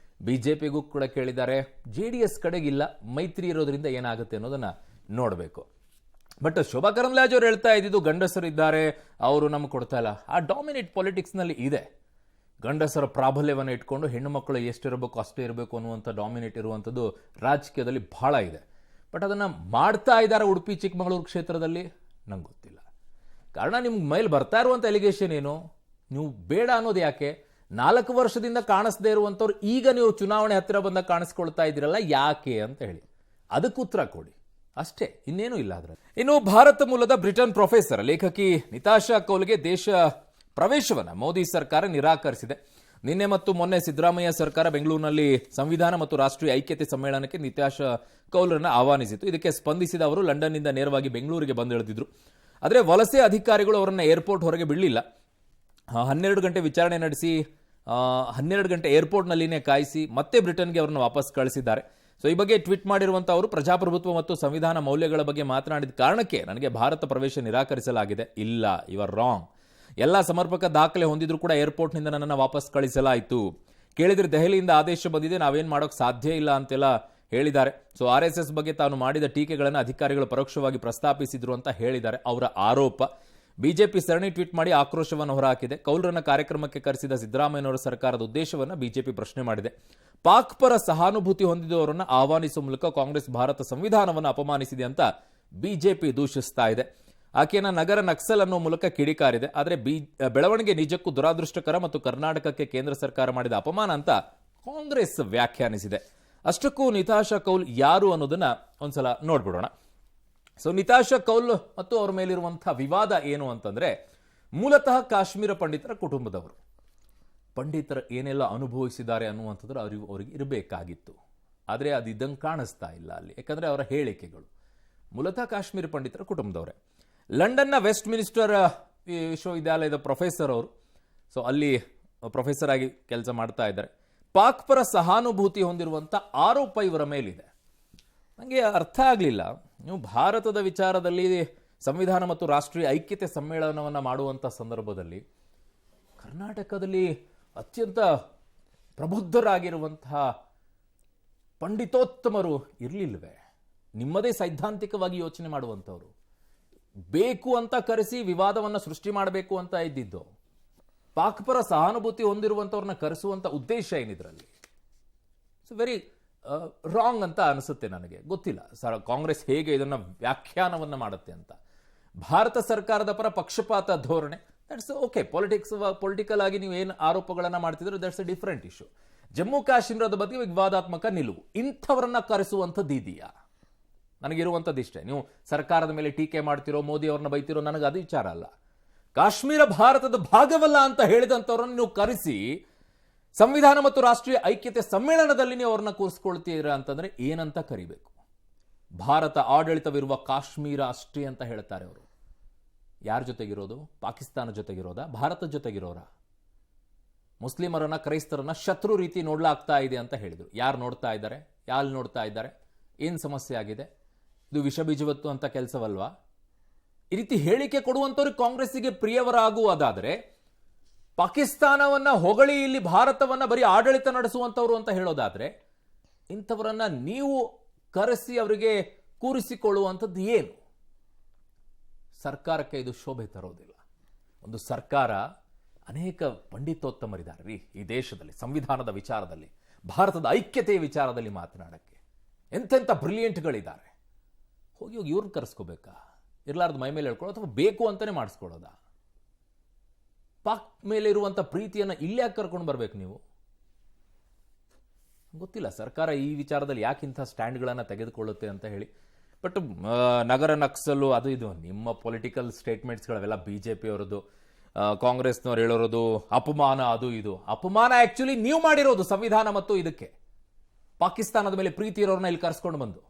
ಬಿಜೆಪಿಗೂ ಕೂಡ ಕೇಳಿದ್ದಾರೆ. JDS ಕಡೆಗಿಲ್ಲ, ಮೈತ್ರಿ ಇರೋದ್ರಿಂದ ಏನಾಗುತ್ತೆ ಅನ್ನೋದನ್ನ ನೋಡಬೇಕು. ಬಟ್ ಶೋಭಾ ಕರಂದ್ಲಾಜೆ ಅವ್ರು ಹೇಳ್ತಾ ಇದ್ದಿದ್ದು ಗಂಡಸರು ಇದ್ದಾರೆ, ಅವರು ನಮ್ಗೆ ಕೊಡ್ತಾ ಇಲ್ಲ. ಆ ಡಾಮಿನೇಟ್ ಪಾಲಿಟಿಕ್ಸ್ ನಲ್ಲಿ ಇದೆ, ಗಂಡಸರ ಪ್ರಾಬಲ್ಯವನ್ನು ಇಟ್ಕೊಂಡು ಹೆಣ್ಣು ಮಕ್ಕಳು ಎಷ್ಟಿರಬೇಕು ಅಷ್ಟೇ ಇರಬೇಕು ಅನ್ನುವಂಥ ಡಾಮಿನೇಟ್ ಇರುವಂಥದ್ದು ರಾಜಕೀಯದಲ್ಲಿ ಬಹಳ ಇದೆ. ಬಟ್ ಅದನ್ನು ಮಾಡ್ತಾ ಇದ್ದಾರೆ ಉಡುಪಿ ಚಿಕ್ಕಮಗಳೂರು ಕ್ಷೇತ್ರದಲ್ಲಿ, ನಂಗೆ ಗೊತ್ತಿಲ್ಲ. ಕಾರಣ ನಿಮ್ಗೆ ಮೇಲೆ ಬರ್ತಾ ಇರುವಂಥ ಎಲಿಗೇಷನ್ ಏನು, ನೀವು ಬೇಡ ಅನ್ನೋದು ಯಾಕೆ? 4 ವರ್ಷದಿಂದ ಕಾಣಿಸದೇ ಇರುವಂಥವ್ರು ಈಗ ನೀವು ಚುನಾವಣೆ ಹತ್ತಿರ ಬಂದಾಗ ಕಾಣಿಸ್ಕೊಳ್ತಾ ಇದ್ದೀರಲ್ಲ, ಯಾಕೆ ಅಂತ ಹೇಳಿ ಅದಕ್ಕೆ ಉತ್ತರ ಕೊಡಿ ಅಷ್ಟೇ, ಇನ್ನೇನು ಇಲ್ಲ ಅದ್ರಲ್ಲಿ. ಇನ್ನು ಭಾರತ ಮೂಲದ ಬ್ರಿಟನ್ ಪ್ರೊಫೆಸರ್ ಲೇಖಕಿ ನಿತಾಶಾ ಕೌಲ್ಗೆ ದೇಶ ಪ್ರವೇಶವನ್ನು ಮೋದಿ ಸರ್ಕಾರ ನಿರಾಕರಿಸಿದೆ. ನಿನ್ನೆ ಮತ್ತು ಮೊನ್ನೆ ಸಿದ್ದರಾಮಯ್ಯ ಸರ್ಕಾರ ಬೆಂಗಳೂರಿನಲ್ಲಿ ಸಂವಿಧಾನ ಮತ್ತು ರಾಷ್ಟ್ರೀಯ ಐಕ್ಯತೆ ಸಮ್ಮೇಳನಕ್ಕೆ ನಿತಾಶಾ ಕೌಲ್ರನ್ನ ಆಹ್ವಾನಿಸಿತು. ಇದಕ್ಕೆ ಸ್ಪಂದಿಸಿದ ಅವರು ಲಂಡನ್ನಿಂದ ನೇರವಾಗಿ ಬೆಂಗಳೂರಿಗೆ ಬಂದಿಳಿದಿದ್ರು. ಆದರೆ ವಲಸೆ ಅಧಿಕಾರಿಗಳು ಅವರನ್ನ ಏರ್ಪೋರ್ಟ್ ಹೊರಗೆ ಬಿಡಲಿಲ್ಲ. 12 ಗಂಟೆ ವಿಚಾರಣೆ ನಡೆಸಿ 12 ಗಂಟೆ ಏರ್ಪೋರ್ಟ್ನಲ್ಲಿನೇ ಕಾಯಿಸಿ ಮತ್ತೆ ಬ್ರಿಟನ್ಗೆ ಅವರನ್ನು ವಾಪಸ್ ಕಳಿಸಿದ್ದಾರೆ. ಸೊ ಈ ಬಗ್ಗೆ ಟ್ವೀಟ್ ಮಾಡಿರುವಂಥ ಅವರು, ಪ್ರಜಾಪ್ರಭುತ್ವ ಮತ್ತು ಸಂವಿಧಾನ ಮೌಲ್ಯಗಳ ಬಗ್ಗೆ ಮಾತನಾಡಿದ ಕಾರಣಕ್ಕೆ ನನಗೆ ಭಾರತ ಪ್ರವೇಶ ನಿರಾಕರಿಸಲಾಗಿದೆ. ಇಲ್ಲ, ಯು ಆರ್ ರಾಂಗ್. ಎಲ್ಲ ಸಮರ್ಪಕ ದಾಖಲೆ ಹೊಂದಿದ್ರು ಕೂಡ ಏರ್ಪೋರ್ಟ್ನಿಂದ ನನ್ನನ್ನು ವಾಪಸ್ ಕಳಿಸಲಾಯಿತು. ಕೇಳಿದ್ರೆ ದೆಹಲಿಯಿಂದ ಆದೇಶ ಬಂದಿದೆ, ನಾವೇನು ಮಾಡೋಕೆ ಸಾಧ್ಯ ಇಲ್ಲ ಅಂತೆಲ್ಲ ಹೇಳಿದ್ದಾರೆ. ಸೊ RSS ಬಗ್ಗೆ ತಾನು ಮಾಡಿದ ಟೀಕೆಗಳನ್ನು ಅಧಿಕಾರಿಗಳು ಪರೋಕ್ಷವಾಗಿ ಪ್ರಸ್ತಾಪಿಸಿದ್ರು ಅಂತ ಹೇಳಿದ್ದಾರೆ ಅವರ ಆರೋಪ. ಬಿಜೆಪಿ ಸರಣಿ ಟ್ವೀಟ್ ಮಾಡಿ ಆಕ್ರೋಶವನ್ನು ಹೊರಹಾಕಿದೆ. ಕೌಲ್ರನ್ನ ಕಾರ್ಯಕ್ರಮಕ್ಕೆ ಕರೆಸಿದ ಸಿದ್ದರಾಮಯ್ಯನವರ ಸರ್ಕಾರದ ಉದ್ದೇಶವನ್ನು ಬಿಜೆಪಿ ಪ್ರಶ್ನೆ ಮಾಡಿದೆ. ಪಾಕ್ ಪರ ಸಹಾನುಭೂತಿ ಹೊಂದಿದವರನ್ನು ಆಹ್ವಾನಿಸುವ ಮೂಲಕ ಕಾಂಗ್ರೆಸ್ ಭಾರತ ಸಂವಿಧಾನವನ್ನು ಅಪಮಾನಿಸಿದೆ ಅಂತ ಬಿಜೆಪಿ ದೂಷಿಸ್ತಾ ಇದೆ. ಆಕೆಯನ್ನ ನಗರ ನಕ್ಸಲ್ ಅನ್ನೋ ಮೂಲಕ ಕಿಡಿಕಾರಿದೆ. ಆದರೆ ಬೆಳವಣಿಗೆ ನಿಜಕ್ಕೂ ದುರಾದೃಷ್ಟಕರ ಮತ್ತು ಕರ್ನಾಟಕಕ್ಕೆ ಕೇಂದ್ರ ಸರ್ಕಾರ ಮಾಡಿದ ಅಪಮಾನ ಅಂತ ಕಾಂಗ್ರೆಸ್ ವ್ಯಾಖ್ಯಾನಿಸಿದೆ. ಅಷ್ಟಕ್ಕೂ ನಿತಾಶಾ ಕೌಲ್ ಯಾರು ಅನ್ನೋದನ್ನ ಒಂದ್ಸಲ ನೋಡ್ಬಿಡೋಣ. ಸೊ ನಿತಾಶಾ ಕೌಲ್ ಮತ್ತು ಅವ್ರ ಮೇಲಿರುವಂತಹ ವಿವಾದ ಏನು ಅಂತಂದ್ರೆ, ಮೂಲತಃ ಕಾಶ್ಮೀರ ಪಂಡಿತರ ಕುಟುಂಬದವರು. ಪಂಡಿತರು ಏನೆಲ್ಲ ಅನುಭವಿಸಿದ್ದಾರೆ ಅನ್ನುವಂಥದ್ದು ಅವ್ರಿಗೆ ಇರಬೇಕಾಗಿತ್ತು. ಆದರೆ ಅದು ಇದ್ದಂಗೆ ಕಾಣಿಸ್ತಾ ಇಲ್ಲ ಅಲ್ಲಿ, ಯಾಕಂದ್ರೆ ಅವರ ಹೇಳಿಕೆಗಳು. ಮೂಲತಃ ಕಾಶ್ಮೀರ ಪಂಡಿತರ ಕುಟುಂಬದವರೇ. ಲಂಡನ್ನ ವೆಸ್ಟ್ ಮಿನಿಸ್ಟರ್ ವಿಶ್ವವಿದ್ಯಾಲಯದ ಪ್ರೊಫೆಸರ್ ಅವರು. ಸೊ ಅಲ್ಲಿ ಪ್ರೊಫೆಸರ್ ಆಗಿ ಕೆಲಸ ಮಾಡ್ತಾ ಇದ್ದಾರೆ. ಪಾಕ್ ಪರ ಸಹಾನುಭೂತಿ ಹೊಂದಿರುವಂಥ ಆರೋಪ ಇವರ ಮೇಲಿದೆ. ನನಗೆ ಅರ್ಥ ಆಗಲಿಲ್ಲ, ನೀವು ಭಾರತದ ವಿಚಾರದಲ್ಲಿ ಸಂವಿಧಾನ ಮತ್ತು ರಾಷ್ಟ್ರೀಯ ಐಕ್ಯತೆ ಸಮ್ಮೇಳನವನ್ನು ಮಾಡುವಂಥ ಸಂದರ್ಭದಲ್ಲಿ ಕರ್ನಾಟಕದಲ್ಲಿ ಅತ್ಯಂತ ಪ್ರಬುದ್ಧರಾಗಿರುವಂತಹ ಪಂಡಿತೋತ್ತಮರು ಇರಲಿಲ್ವೇ? ನಿಮ್ಮದೇ ಸೈದ್ಧಾಂತಿಕವಾಗಿ ಯೋಚನೆ ಮಾಡುವಂಥವ್ರು ಬೇಕು ಅಂತ ಕರೆಸಿ ವಿವಾದವನ್ನು ಸೃಷ್ಟಿ ಮಾಡಬೇಕು ಅಂತ ಇದ್ದಿದ್ದು. ಪಾಕ್ ಪರ ಸಹಾನುಭೂತಿ ಹೊಂದಿರುವಂಥವ್ರನ್ನ ಕರೆಸುವಂಥ ಉದ್ದೇಶ ಏನಿದ್ರಲ್ಲಿ? ಇಟ್ಸ್ ವೆರಿ ರಾಂಗ್ ಅಂತ ಅನಿಸುತ್ತೆ ನನಗೆ. ಗೊತ್ತಿಲ್ಲ ಕಾಂಗ್ರೆಸ್ ಹೇಗೆ ಇದನ್ನು ವ್ಯಾಖ್ಯಾನವನ್ನು ಮಾಡುತ್ತೆ ಅಂತ. ಭಾರತ ಸರ್ಕಾರದ ಪರ ಪಕ್ಷಪಾತ ಧೋರಣೆ, ದಟ್ಸ್ ಓಕೆ. ಪೊಲಿಟಿಕಲ್ ಆಗಿ ನೀವು ಏನು ಆರೋಪಗಳನ್ನು ಮಾಡ್ತಿದ್ರು, that's A different issue. Jammu ಕಾಶ್ಮೀರದ ಬಗ್ಗೆ ವಿವಾದಾತ್ಮಕ ನಿಲುವು, ಇಂಥವರನ್ನ ಕರೆಸುವಂಥದ್ದು ಇದೆಯಾ? ನನಗಿರುವಂಥದ್ದು ಇಷ್ಟೇ. ನೀವು ಸರ್ಕಾರದ ಮೇಲೆ ಟೀಕೆ ಮಾಡ್ತಿರೋ, ಮೋದಿ ಅವ್ರನ್ನ ಬೈತಿರೋ, ನನಗೆ ಅದು ವಿಚಾರ ಅಲ್ಲ. ಕಾಶ್ಮೀರ ಭಾರತದ ಭಾಗವಲ್ಲ ಅಂತ ಹೇಳಿದಂಥವ್ರನ್ನ ನೀವು ಕರೆಸಿ ಸಂವಿಧಾನ ಮತ್ತು ರಾಷ್ಟ್ರೀಯ ಐಕ್ಯತೆ ಸಮ್ಮೇಳನದಲ್ಲಿ ನೀವು ಅವ್ರನ್ನ ಕೂರಿಸ್ಕೊಳ್ತೀರಾ ಅಂತಂದ್ರೆ ಏನಂತ ಕರಿಬೇಕು? ಭಾರತ ಆಡಳಿತವಿರುವ ಕಾಶ್ಮೀರ ಅಷ್ಟೇ ಅಂತ ಹೇಳ್ತಾರೆ ಅವರು. ಯಾರ ಜೊತೆಗಿರೋದು? ಪಾಕಿಸ್ತಾನ ಜೊತೆಗಿರೋದಾ? ಭಾರತದ ಜೊತೆಗಿರೋರಾ? ಮುಸ್ಲಿಮರನ್ನ, ಕ್ರೈಸ್ತರನ್ನ ಶತ್ರು ರೀತಿ ನೋಡ್ಲಾಗ್ತಾ ಇದೆ ಅಂತ ಹೇಳಿದ್ರು. ಯಾರು ನೋಡ್ತಾ ಇದ್ದಾರೆ? ಯಾರು ನೋಡ್ತಾ ಇದ್ದಾರೆ? ಏನು ಸಮಸ್ಯೆ ಆಗಿದೆ? ಇದು ವಿಷ ಬೀಜವತ್ತು ಅಂತ ಕೆಲಸವಲ್ವಾ? ಈ ರೀತಿ ಹೇಳಿಕೆ ಕೊಡುವಂಥವ್ರಿಗೆ ಕಾಂಗ್ರೆಸ್ಸಿಗೆ ಪ್ರಿಯವರಾಗುವುದಾದರೆ ಪಾಕಿಸ್ತಾನವನ್ನ ಹೊಗಳಿ ಇಲ್ಲಿ ಭಾರತವನ್ನ ಬರೀ ಆಡಳಿತ ನಡೆಸುವಂಥವ್ರು ಅಂತ ಹೇಳೋದಾದ್ರೆ ಇಂಥವರನ್ನ ನೀವು ಕರೆಸಿ ಅವರಿಗೆ ಕೂರಿಸಿಕೊಳ್ಳುವಂಥದ್ದು ಏನು? ಸರ್ಕಾರಕ್ಕೆ ಇದು ಶೋಭೆ ತರೋದಿಲ್ಲ. ಒಂದು ಸರ್ಕಾರ, ಅನೇಕ ಪಂಡಿತೋತ್ತಮರಿದ್ದಾರೆ ರೀ ಈ ದೇಶದಲ್ಲಿ, ಸಂವಿಧಾನದ ವಿಚಾರದಲ್ಲಿ, ಭಾರತದ ಐಕ್ಯತೆಯ ವಿಚಾರದಲ್ಲಿ ಮಾತನಾಡಕ್ಕೆ ಎಂತೆಂಥ ಬ್ರಿಲಿಯಂಟ್ಗಳಿದ್ದಾರೆ. ಹೋಗಿ ಇವ್ರನ್ನ ಕರೆಸ್ಕೋಬೇಕಾ? ಇರ್ಲಾರ್ದು ಮೈ ಮೇಲೆ ಹೇಳ್ಕೊಳ್ಳೋ ಅಥವಾ ಬೇಕು ಅಂತಾನೆ ಮಾಡಿಸ್ಕೊಳ್ಳೋದಾ? ಪಾಕ್ ಮೇಲೆ ಇರುವಂಥ ಪ್ರೀತಿಯನ್ನು ಇಲ್ಲೇ ಕರ್ಕೊಂಡು ಬರ್ಬೇಕು ನೀವು? ಗೊತ್ತಿಲ್ಲ ಸರ್ಕಾರ ಈ ವಿಚಾರದಲ್ಲಿ ಯಾಕಿಂಥ ಸ್ಟ್ಯಾಂಡ್ಗಳನ್ನು ತೆಗೆದುಕೊಳ್ಳುತ್ತೆ ಅಂತ ಹೇಳಿ. ಬಟ್ ನಗರ ನಕ್ಸಲು ಅದು ಇದು ನಿಮ್ಮ ಪೊಲಿಟಿಕಲ್ ಸ್ಟೇಟ್ಮೆಂಟ್ಸ್ಗಳವೆಲ್ಲ BJP ಅವರದ್ದು, ಕಾಂಗ್ರೆಸ್ನವ್ರು ಹೇಳೋದು ಅಪಮಾನ, ಅದು ಇದು. ಅಪಮಾನ ಆಕ್ಚುಲಿ ನೀವು ಮಾಡಿರೋದು ಸಂವಿಧಾನ ಮತ್ತು ಇದಕ್ಕೆ. ಪಾಕಿಸ್ತಾನದ ಮೇಲೆ ಪ್ರೀತಿ ಇರೋರನ್ನ ಇಲ್ಲಿ ಕರ್ಸ್ಕೊಂಡು ಬಂದು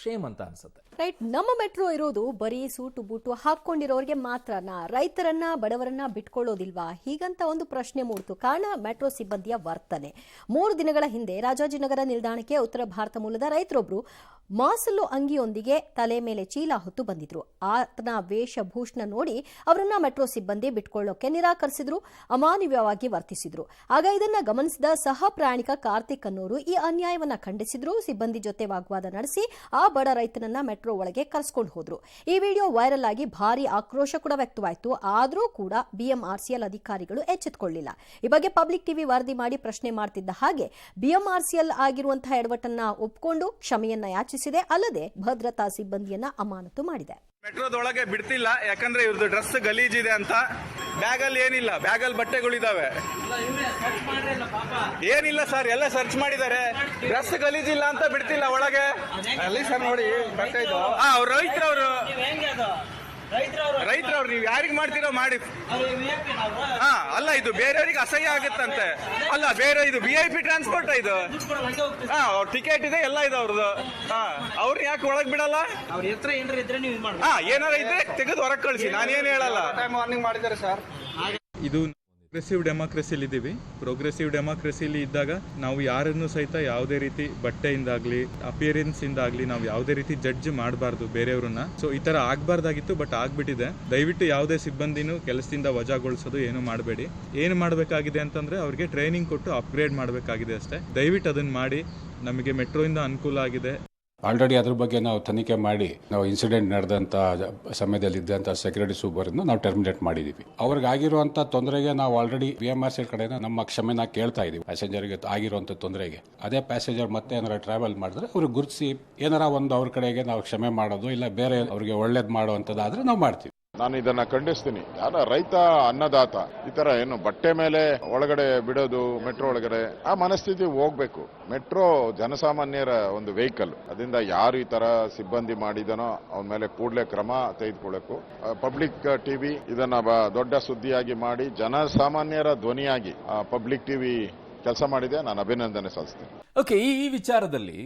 ಶೇಮ್ ಅಂತ ಅನ್ಸುತ್ತೆ. ರೈಟ್. ನಮ್ಮ ಮೆಟ್ರೋ ಇರೋದು ಬರೀ ಸೂಟು ಬೂಟು ಹಾಕೊಂಡಿರೋರಿಗೆ ಮಾತ್ರನಾ? ರೈತರನ್ನ, ಬಡವರನ್ನ ಬಿಟ್ಕೊಳ್ಳೋದಿಲ್ವಾ? ಹೀಗಂತ ಒಂದು ಪ್ರಶ್ನೆ ಮೂಡಿತು. ಕಾರಣ ಮೆಟ್ರೋ ಸಿಬ್ಬಂದಿಯ ವರ್ತನೆ. 3 ದಿನಗಳ ಹಿಂದೆ ರಾಜಾಜಿನಗರ ನಿಲ್ದಾಣಕ್ಕೆ ಉತ್ತರ ಭಾರತ ಮೂಲದ ರೈತರೊಬ್ರು ಮಾಸಲು ಅಂಗಿಯೊಂದಿಗೆ ತಲೆ ಮೇಲೆ ಚೀಲ ಹೊತ್ತು ಬಂದಿದ್ರು. ಆತನ ವೇಷಭೂಷಣ ನೋಡಿ ಅವರನ್ನ ಮೆಟ್ರೋ ಸಿಬ್ಬಂದಿ ಬಿಟ್ಕೊಳ್ಳೋಕೆ ನಿರಾಕರಿಸಿದ್ರು, ಅಮಾನವೀಯವಾಗಿ ವರ್ತಿಸಿದ್ರು. ಆಗ ಇದನ್ನ ಗಮನಿಸಿದ ಸಹ ಪ್ರಯಾಣಿಕ ಕಾರ್ತಿಕ್ ಅನ್ನೋರು ಈ ಅನ್ಯಾಯವನ್ನ ಖಂಡಿಸಿದ್ರು. ಸಿಬ್ಬಂದಿ ಜೊತೆ ವಾಗ್ವಾದ ನಡೆಸಿ ಆ ಬಡ ರೈತನನ್ನ ಮೆಟ್ರೋ ಒಳಗೆ ಕರೆಸ್ಕೊಂಡು ಹೋದ್ರು. ಈ ವಿಡಿಯೋ ವೈರಲ್ ಆಗಿ ಭಾರಿ ಆಕ್ರೋಶ ಕೂಡ ವ್ಯಕ್ತವಾಯಿತು. ಆದರೂ ಕೂಡ BMRCL ಅಧಿಕಾರಿಗಳು ಎಚ್ಚೆತ್ತುಕೊಳ್ಳಿಲ್ಲ. ಈ ಬಗ್ಗೆ ಪಬ್ಲಿಕ್ ಟಿವಿ ವರದಿ ಮಾಡಿ ಪ್ರಶ್ನೆ ಮಾಡ್ತಿದ್ದ ಹಾಗೆ BMRCL ಆಗಿರುವಂತಹ ಎಡವಟ್ಟನ್ನ ಒಪ್ಪಿಕೊಂಡು ಕ್ಷಮೆಯನ್ನ ಯಾಚಿಸಿದೆ. ಅಲ್ಲದೆ ಭದ್ರತಾ ಸಿಬ್ಬಂದಿಯನ್ನ ಅಮಾನತು ಮಾಡಿದೆ. ಮೆಟ್ರೋದೊಳಗೆ ಬಿಡ್ತಿಲ್ಲ, ಯಾಕಂದ್ರೆ ಇವ್ರದ್ದು ಡ್ರೆಸ್ ಗಲೀಜಿದೆ ಅಂತ. ಬ್ಯಾಗಲ್ಲಿ ಏನಿಲ್ಲ, ಬ್ಯಾಗಲ್ಲಿ ಬಟ್ಟೆಗಳಿದಾವೆ. ಏನಿಲ್ಲ ಸರ್, ಎಲ್ಲ ಸರ್ಚ್ ಮಾಡಿದ್ದಾರೆ. ಡ್ರೆಸ್ ಗಲೀಜಿಲ್ಲ ಅಂತ ಬಿಡ್ತಿಲ್ಲ ಒಳಗೆ. ಅಲ್ಲಿ ಸರ್ ನೋಡಿ ಅವ್ರು ರೈತರವ್ರು ನೀವು ಯಾರಿಗೆ ಮಾಡ್ತೀರೋ ಮಾಡಿ. ಅಲ್ಲ, ಇದು ಬೇರೆಯವ್ರಿಗೆ ಅಸಹ್ಯ ಆಗುತ್ತಂತೆ. ಅಲ್ಲ, ಬೇರೆ ಇದು VIP ಟ್ರಾನ್ಸ್ಪೋರ್ಟ್ ಇದು. ಟಿಕೆಟ್ ಇದೆ, ಎಲ್ಲ ಇದೆ ಅವ್ರದ್ದು. ಅವ್ರು ಯಾಕೆ ಒಳಗ್ ಬಿಡಲ್ಲ? ಏನಾರ ಇದ್ರೆ ತೆಗೆದು ಹೊರಗೆ ಕಳಿಸಿ, ನಾನೇನು ಹೇಳಲ್ಲ. ವಾರ್ನಿಂಗ್ ಮಾಡಿದ್ದಾರೆ ಸರ್. ಇದು ಪ್ರೋಗ್ರೆಸಿವ್ ಡೆಮಾಕ್ರಸಿಲಿ ಇದ್ದೀವಿ. ಪ್ರೋಗ್ರೆಸಿವ್ ಡೆಮಾಕ್ರಸಿಲಿ ಇದ್ದಾಗ ನಾವು ಯಾರನ್ನು ಸಹಿತ ಯಾವುದೇ ರೀತಿ ಬಟ್ಟೆಯಿಂದಾಗ್ಲಿ, ಅಪಿಯರೆನ್ಸ್ ಇಂದಾಗ್ಲಿ ನಾವು ಯಾವುದೇ ರೀತಿ ಜಡ್ಜ್ ಮಾಡಬಾರ್ದು ಬೇರೆಯವ್ರನ್ನ. ಸೊ ಈ ತರ ಆಗ್ಬಾರ್ದಾಗಿತ್ತು, ಬಟ್ ಆಗ್ಬಿಟ್ಟಿದೆ. ದಯವಿಟ್ಟು ಯಾವುದೇ ಸಿಬ್ಬಂದಿನೂ ಕೆಲಸದಿಂದ ವಜಾಗೊಳಿಸೋದು ಏನು ಮಾಡಬೇಡಿ. ಏನು ಮಾಡಬೇಕಾಗಿದೆ ಅಂತಂದ್ರೆ ಅವ್ರಿಗೆ ಟ್ರೈನಿಂಗ್ ಕೊಟ್ಟು ಅಪ್ಗ್ರೇಡ್ ಮಾಡಬೇಕಾಗಿದೆ ಅಷ್ಟೇ. ದಯವಿಟ್ಟು ಅದನ್ನ ಮಾಡಿ. ನಮಗೆ ಮೆಟ್ರೋಯಿಂದ ಅನುಕೂಲ ಆಗಿದೆ. ಆಲ್ರೆಡಿ ಅದ್ರ ಬಗ್ಗೆ ನಾವು ತನಿಖೆ ಮಾಡಿ ನಾವು ಇನ್ಸಿಡೆಂಟ್ ನಡೆದಂಥ ಸಮಯದಲ್ಲಿ ಇದ್ದಂಥ ಸೆಕ್ಯೂರಿಟಿ ಸೂಪರ್ನ ನಾವು ಟರ್ಮಿನೇಟ್ ಮಾಡಿದ್ದೀವಿ. ಅವ್ರಿಗೆ ಆಗಿರುವಂಥ ತೊಂದರೆಗೆ ನಾವು ಆಲ್ರೆಡಿ BMRCL ಕಡೆಯಿಂದ ನಮ್ಮ ಕ್ಷಮೆನ ಕೇಳ್ತಾ ಇದ್ದೀವಿ. ಪ್ಯಾಸೆಂಜರ್ಗೆ ಆಗಿರುವಂಥ ತೊಂದರೆಗೆ ಅದೇ ಪ್ಯಾಸೆಂಜರ್ ಮತ್ತೆ ಏನಾರ ಟ್ರಾವೆಲ್ ಮಾಡಿದ್ರೆ ಅವ್ರಿಗೆ ಗುರುತಿಸಿ ಏನಾರ ಒಂದು ಅವ್ರ ಕಡೆಗೆ ನಾವು ಕ್ಷಮೆ ಮಾಡೋದು, ಇಲ್ಲ ಬೇರೆ ಅವ್ರಿಗೆ ಒಳ್ಳೇದು ಮಾಡುವಂಥದ್ದಾದ್ರೆ ನಾವು ಮಾಡ್ತೀವಿ. ನಾನು ಇದನ್ನ ಖಂಡಿಸ್ತೀನಿ. ಯಾರ ರೈತ ಅನ್ನದಾತ ಈ ತರ ಏನು ಬಟ್ಟೆ ಮೇಲೆ ಒಳಗಡೆ ಬಿಡೋದು ಮೆಟ್ರೋ ಒಳಗಡೆ, ಆ ಮನಸ್ಥಿತಿ ಹೋಗ್ಬೇಕು. ಮೆಟ್ರೋ ಜನಸಾಮಾನ್ಯರ ಒಂದು ವೆಹಿಕಲ್. ಅದರಿಂದ ಯಾರು ಈ ತರ ಸಿಬ್ಬಂದಿ ಮಾಡಿದನೋ ಅವನ ಮೇಲೆ ಕೂಡಲೇ ಕ್ರಮ ತೆಗೆದುಕೊಳ್ಳಬೇಕು. ಪಬ್ಲಿಕ್ ಟಿವಿ ಇದನ್ನ ದೊಡ್ಡ ಸುದ್ದಿಯಾಗಿ ಮಾಡಿ ಜನಸಾಮಾನ್ಯರ ಧ್ವನಿಯಾಗಿ ಪಬ್ಲಿಕ್ ಟಿವಿ ಕೆಲಸ ಮಾಡಿದೆ. ನಾನು ಅಭಿನಂದನೆ ಸಲ್ಲಿಸ್ತೀನಿ. ಓಕೆ, ಈ ವಿಚಾರದಲ್ಲಿ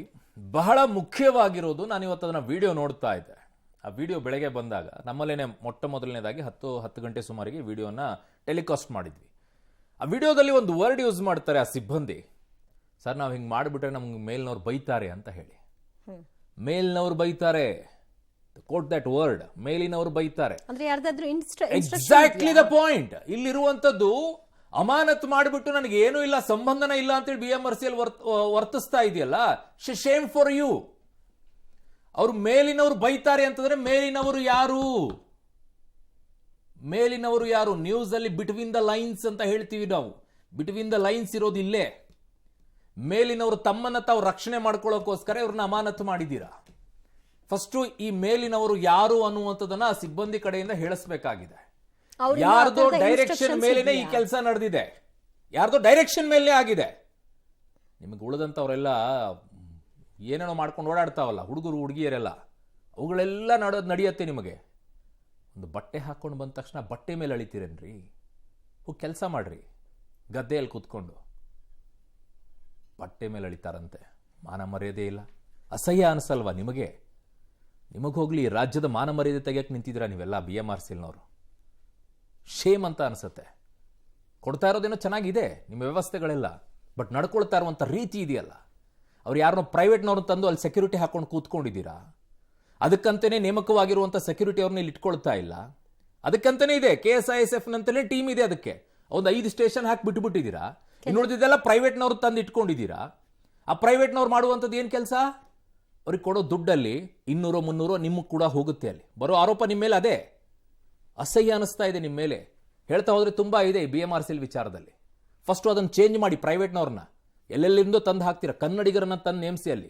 ಬಹಳ ಮುಖ್ಯವಾಗಿರೋದು, ನಾನು ಇವತ್ತು ಅದನ್ನ ವಿಡಿಯೋ ನೋಡ್ತಾ ಇದ್ದೆ. ಆ ವಿಡಿಯೋ ಬೆಳಗ್ಗೆ ಬಂದಾಗ ನಮ್ಮಲ್ಲೇನೆ ಮೊಟ್ಟ ಮೊದಲನೇದಾಗಿ 10 ಗಂಟೆ ಸುಮಾರಿಗೆ ವಿಡಿಯೋನ ಟೆಲಿಕಾಸ್ಟ್ ಮಾಡಿದ್ವಿ. ಆ ವಿಡಿಯೋದಲ್ಲಿ ಒಂದು ವರ್ಡ್ ಯೂಸ್ ಮಾಡ್ತಾರೆ ಆ ಸಿಬ್ಬಂದಿ. ಸರ್, ನಾವು ಹಿಂಗೆ ಮಾಡಿಬಿಟ್ರೆ ನಮ್ಗೆ ಮೇಲ್ನವ್ರು ಬೈತಾರೆ ಅಂತ ಹೇಳಿ. ಮೇಲ್ನವ್ರು ಬೈತಾರೆ, ಕೋಟ್ ದಟ್ ವರ್ಡ್, ಮೇಲಿನವ್ರು ಬೈತಾರೆ. Exactly the point. ಇಲ್ಲಿರುವಂತದ್ದು ಅಮಾನತ್ ಮಾಡಿಬಿಟ್ಟು ನನಗೆ ಏನೂ ಇಲ್ಲ, ಸಂಬಂಧನ ಇಲ್ಲ ಅಂತೇಳಿ BMRCL ವರ್ತಿಸ್ತಾ ಇದೆಯಲ್ಲ, ಶೇಮ್ ಫಾರ್ ಯು. ಅವರು ಮೇಲಿನವರು ಬೈತಾರೆ ಅಂತಂದ್ರೆ ಮೇಲಿನವರು ಯಾರು? ಮೇಲಿನವರು ಯಾರು? ನ್ಯೂಸ್ ಅಲ್ಲಿ ಬಿಟ್ವೀನ್ ದ ಲೈನ್ಸ್ ಅಂತ ಹೇಳ್ತೀವಿ ನಾವು. ಬಿಟ್ವೀನ್ ದ ಲೈನ್ಸ್ ಇರೋದು ಇಲ್ಲೇ. ಮೇಲಿನವರು ತಮ್ಮನ್ನ ತಾವು ರಕ್ಷಣೆ ಮಾಡ್ಕೊಳ್ಳೋಕೋಸ್ಕರ ಇವ್ರನ್ನ ಅಮಾನತು ಮಾಡಿದ್ದೀರಾ. ಫಸ್ಟ್ ಈ ಮೇಲಿನವರು ಯಾರು ಅನ್ನುವಂಥದ್ದನ್ನ ಸಿಬ್ಬಂದಿ ಕಡೆಯಿಂದ ಹೇಳಿಸ್ಬೇಕಾಗಿದೆ. ಯಾರ್ದೋ ಡೈರೆಕ್ಷನ್ ಮೇಲೇನೆ ಈ ಕೆಲಸ ನಡೆದಿದೆ, ಯಾರ್ದೋ ಡೈರೆಕ್ಷನ್ ಮೇಲೆ ಆಗಿದೆ. ನಿಮಗೆ ಉಳಿದಂತವರೆಲ್ಲ ಏನೇನೋ ಮಾಡ್ಕೊಂಡು ಓಡಾಡ್ತಾವಲ್ಲ ಹುಡುಗರು ಹುಡುಗಿಯರೆಲ್ಲ, ಅವುಗಳೆಲ್ಲ ನಡೆಯುತ್ತೆ ನಿಮಗೆ. ಒಂದು ಬಟ್ಟೆ ಹಾಕ್ಕೊಂಡು ಬಂದ ತಕ್ಷಣ ಬಟ್ಟೆ ಮೇಲೆ ಅಳಿತೀರೇನ್ರಿ? ಹೋಗಿ ಕೆಲಸ ಮಾಡ್ರಿ ಗದ್ದೆಯಲ್ಲಿ ಕೂತ್ಕೊಂಡು. ಬಟ್ಟೆ ಮೇಲೆ ಅಳಿತಾರಂತೆ, ಮಾನ ಮರ್ಯಾದೆ ಇಲ್ಲ. ಅಸಹ್ಯ ಅನಿಸಲ್ವಾ ನಿಮಗೆ? ನಿಮಗೋಗ್ಲಿ ರಾಜ್ಯದ ಮಾನ ಮರ್ಯಾದೆ ತೆಗೆಯಕ್ಕೆ ನಿಂತಿದ್ದೀರಾ ನೀವೆಲ್ಲ BMRCನವರು. ಶೇಮ್ ಅಂತ ಅನಿಸುತ್ತೆ. ಕೊಡ್ತಾ ಇರೋದೇನೋ ಚೆನ್ನಾಗಿದೆ ನಿಮ್ಮ ವ್ಯವಸ್ಥೆಗಳೆಲ್ಲ, ಬಟ್ ನಡ್ಕೊಳ್ತಾ ಇರುವಂಥ ರೀತಿ ಇದೆಯಲ್ಲ, ಅವ್ರು ಯಾರನ್ನೋ ಪ್ರೈವೇಟ್ನವ್ರನ್ನ ತಂದು ಅಲ್ಲಿ ಸೆಕ್ಯೂರಿಟಿ ಹಾಕೊಂಡು ಕೂತ್ಕೊಂಡಿದ್ದೀರಾ. ಅದಕ್ಕಂತಲೇ ನೇಮಕವಾಗಿರುವಂಥ ಸೆಕ್ಯೂರಿಟಿ ಅವ್ರನ್ನ ಇಲ್ಲಿ ಇಟ್ಕೊಳ್ತಾ ಇಲ್ಲ. ಅದಕ್ಕಂತಲೇ ಇದೆ KSISFನಂತಲೇ ಟೀಮ್ ಇದೆ. ಅದಕ್ಕೆ ಒಂದು 5 ಸ್ಟೇಷನ್ ಹಾಕಿ ಬಿಟ್ಟುಬಿಟ್ಟಿದ್ದೀರಾ. ಇನ್ನುಳಿದಿದ್ದೆಲ್ಲ ಪ್ರೈವೇಟ್ನವ್ರು ತಂದು ಇಟ್ಕೊಂಡಿದ್ದೀರಾ. ಆ ಪ್ರೈವೇಟ್ನವ್ರು ಮಾಡುವಂಥದ್ದು ಏನು ಕೆಲಸ? ಅವ್ರಿಗೆ ಕೊಡೋ ದುಡ್ಡಲ್ಲಿ 200-300 ನಿಮಗೆ ಕೂಡ ಹೋಗುತ್ತೆ. ಅಲ್ಲಿ ಬರೋ ಆರೋಪ ನಿಮ್ಮ ಮೇಲೆ ಅದೇ. ಅಸಹ್ಯ ಅನಿಸ್ತಾ ಇದೆ ನಿಮ್ಮ ಮೇಲೆ. ಹೇಳ್ತಾ ಹೋದರೆ ತುಂಬ ಇದೆ ಈ BMRC ವಿಚಾರದಲ್ಲಿ. ಫಸ್ಟು ಅದನ್ನು ಚೇಂಜ್ ಮಾಡಿ. ಪ್ರೈವೇಟ್ನವ್ರನ್ನ ಎಲ್ಲೆಲ್ಲಿಂದೋ ತಂದು ಹಾಕ್ತೀರಾ, ಕನ್ನಡಿಗರನ್ನ ತಂದು ನೇಮಿಸಿ ಅಲ್ಲಿ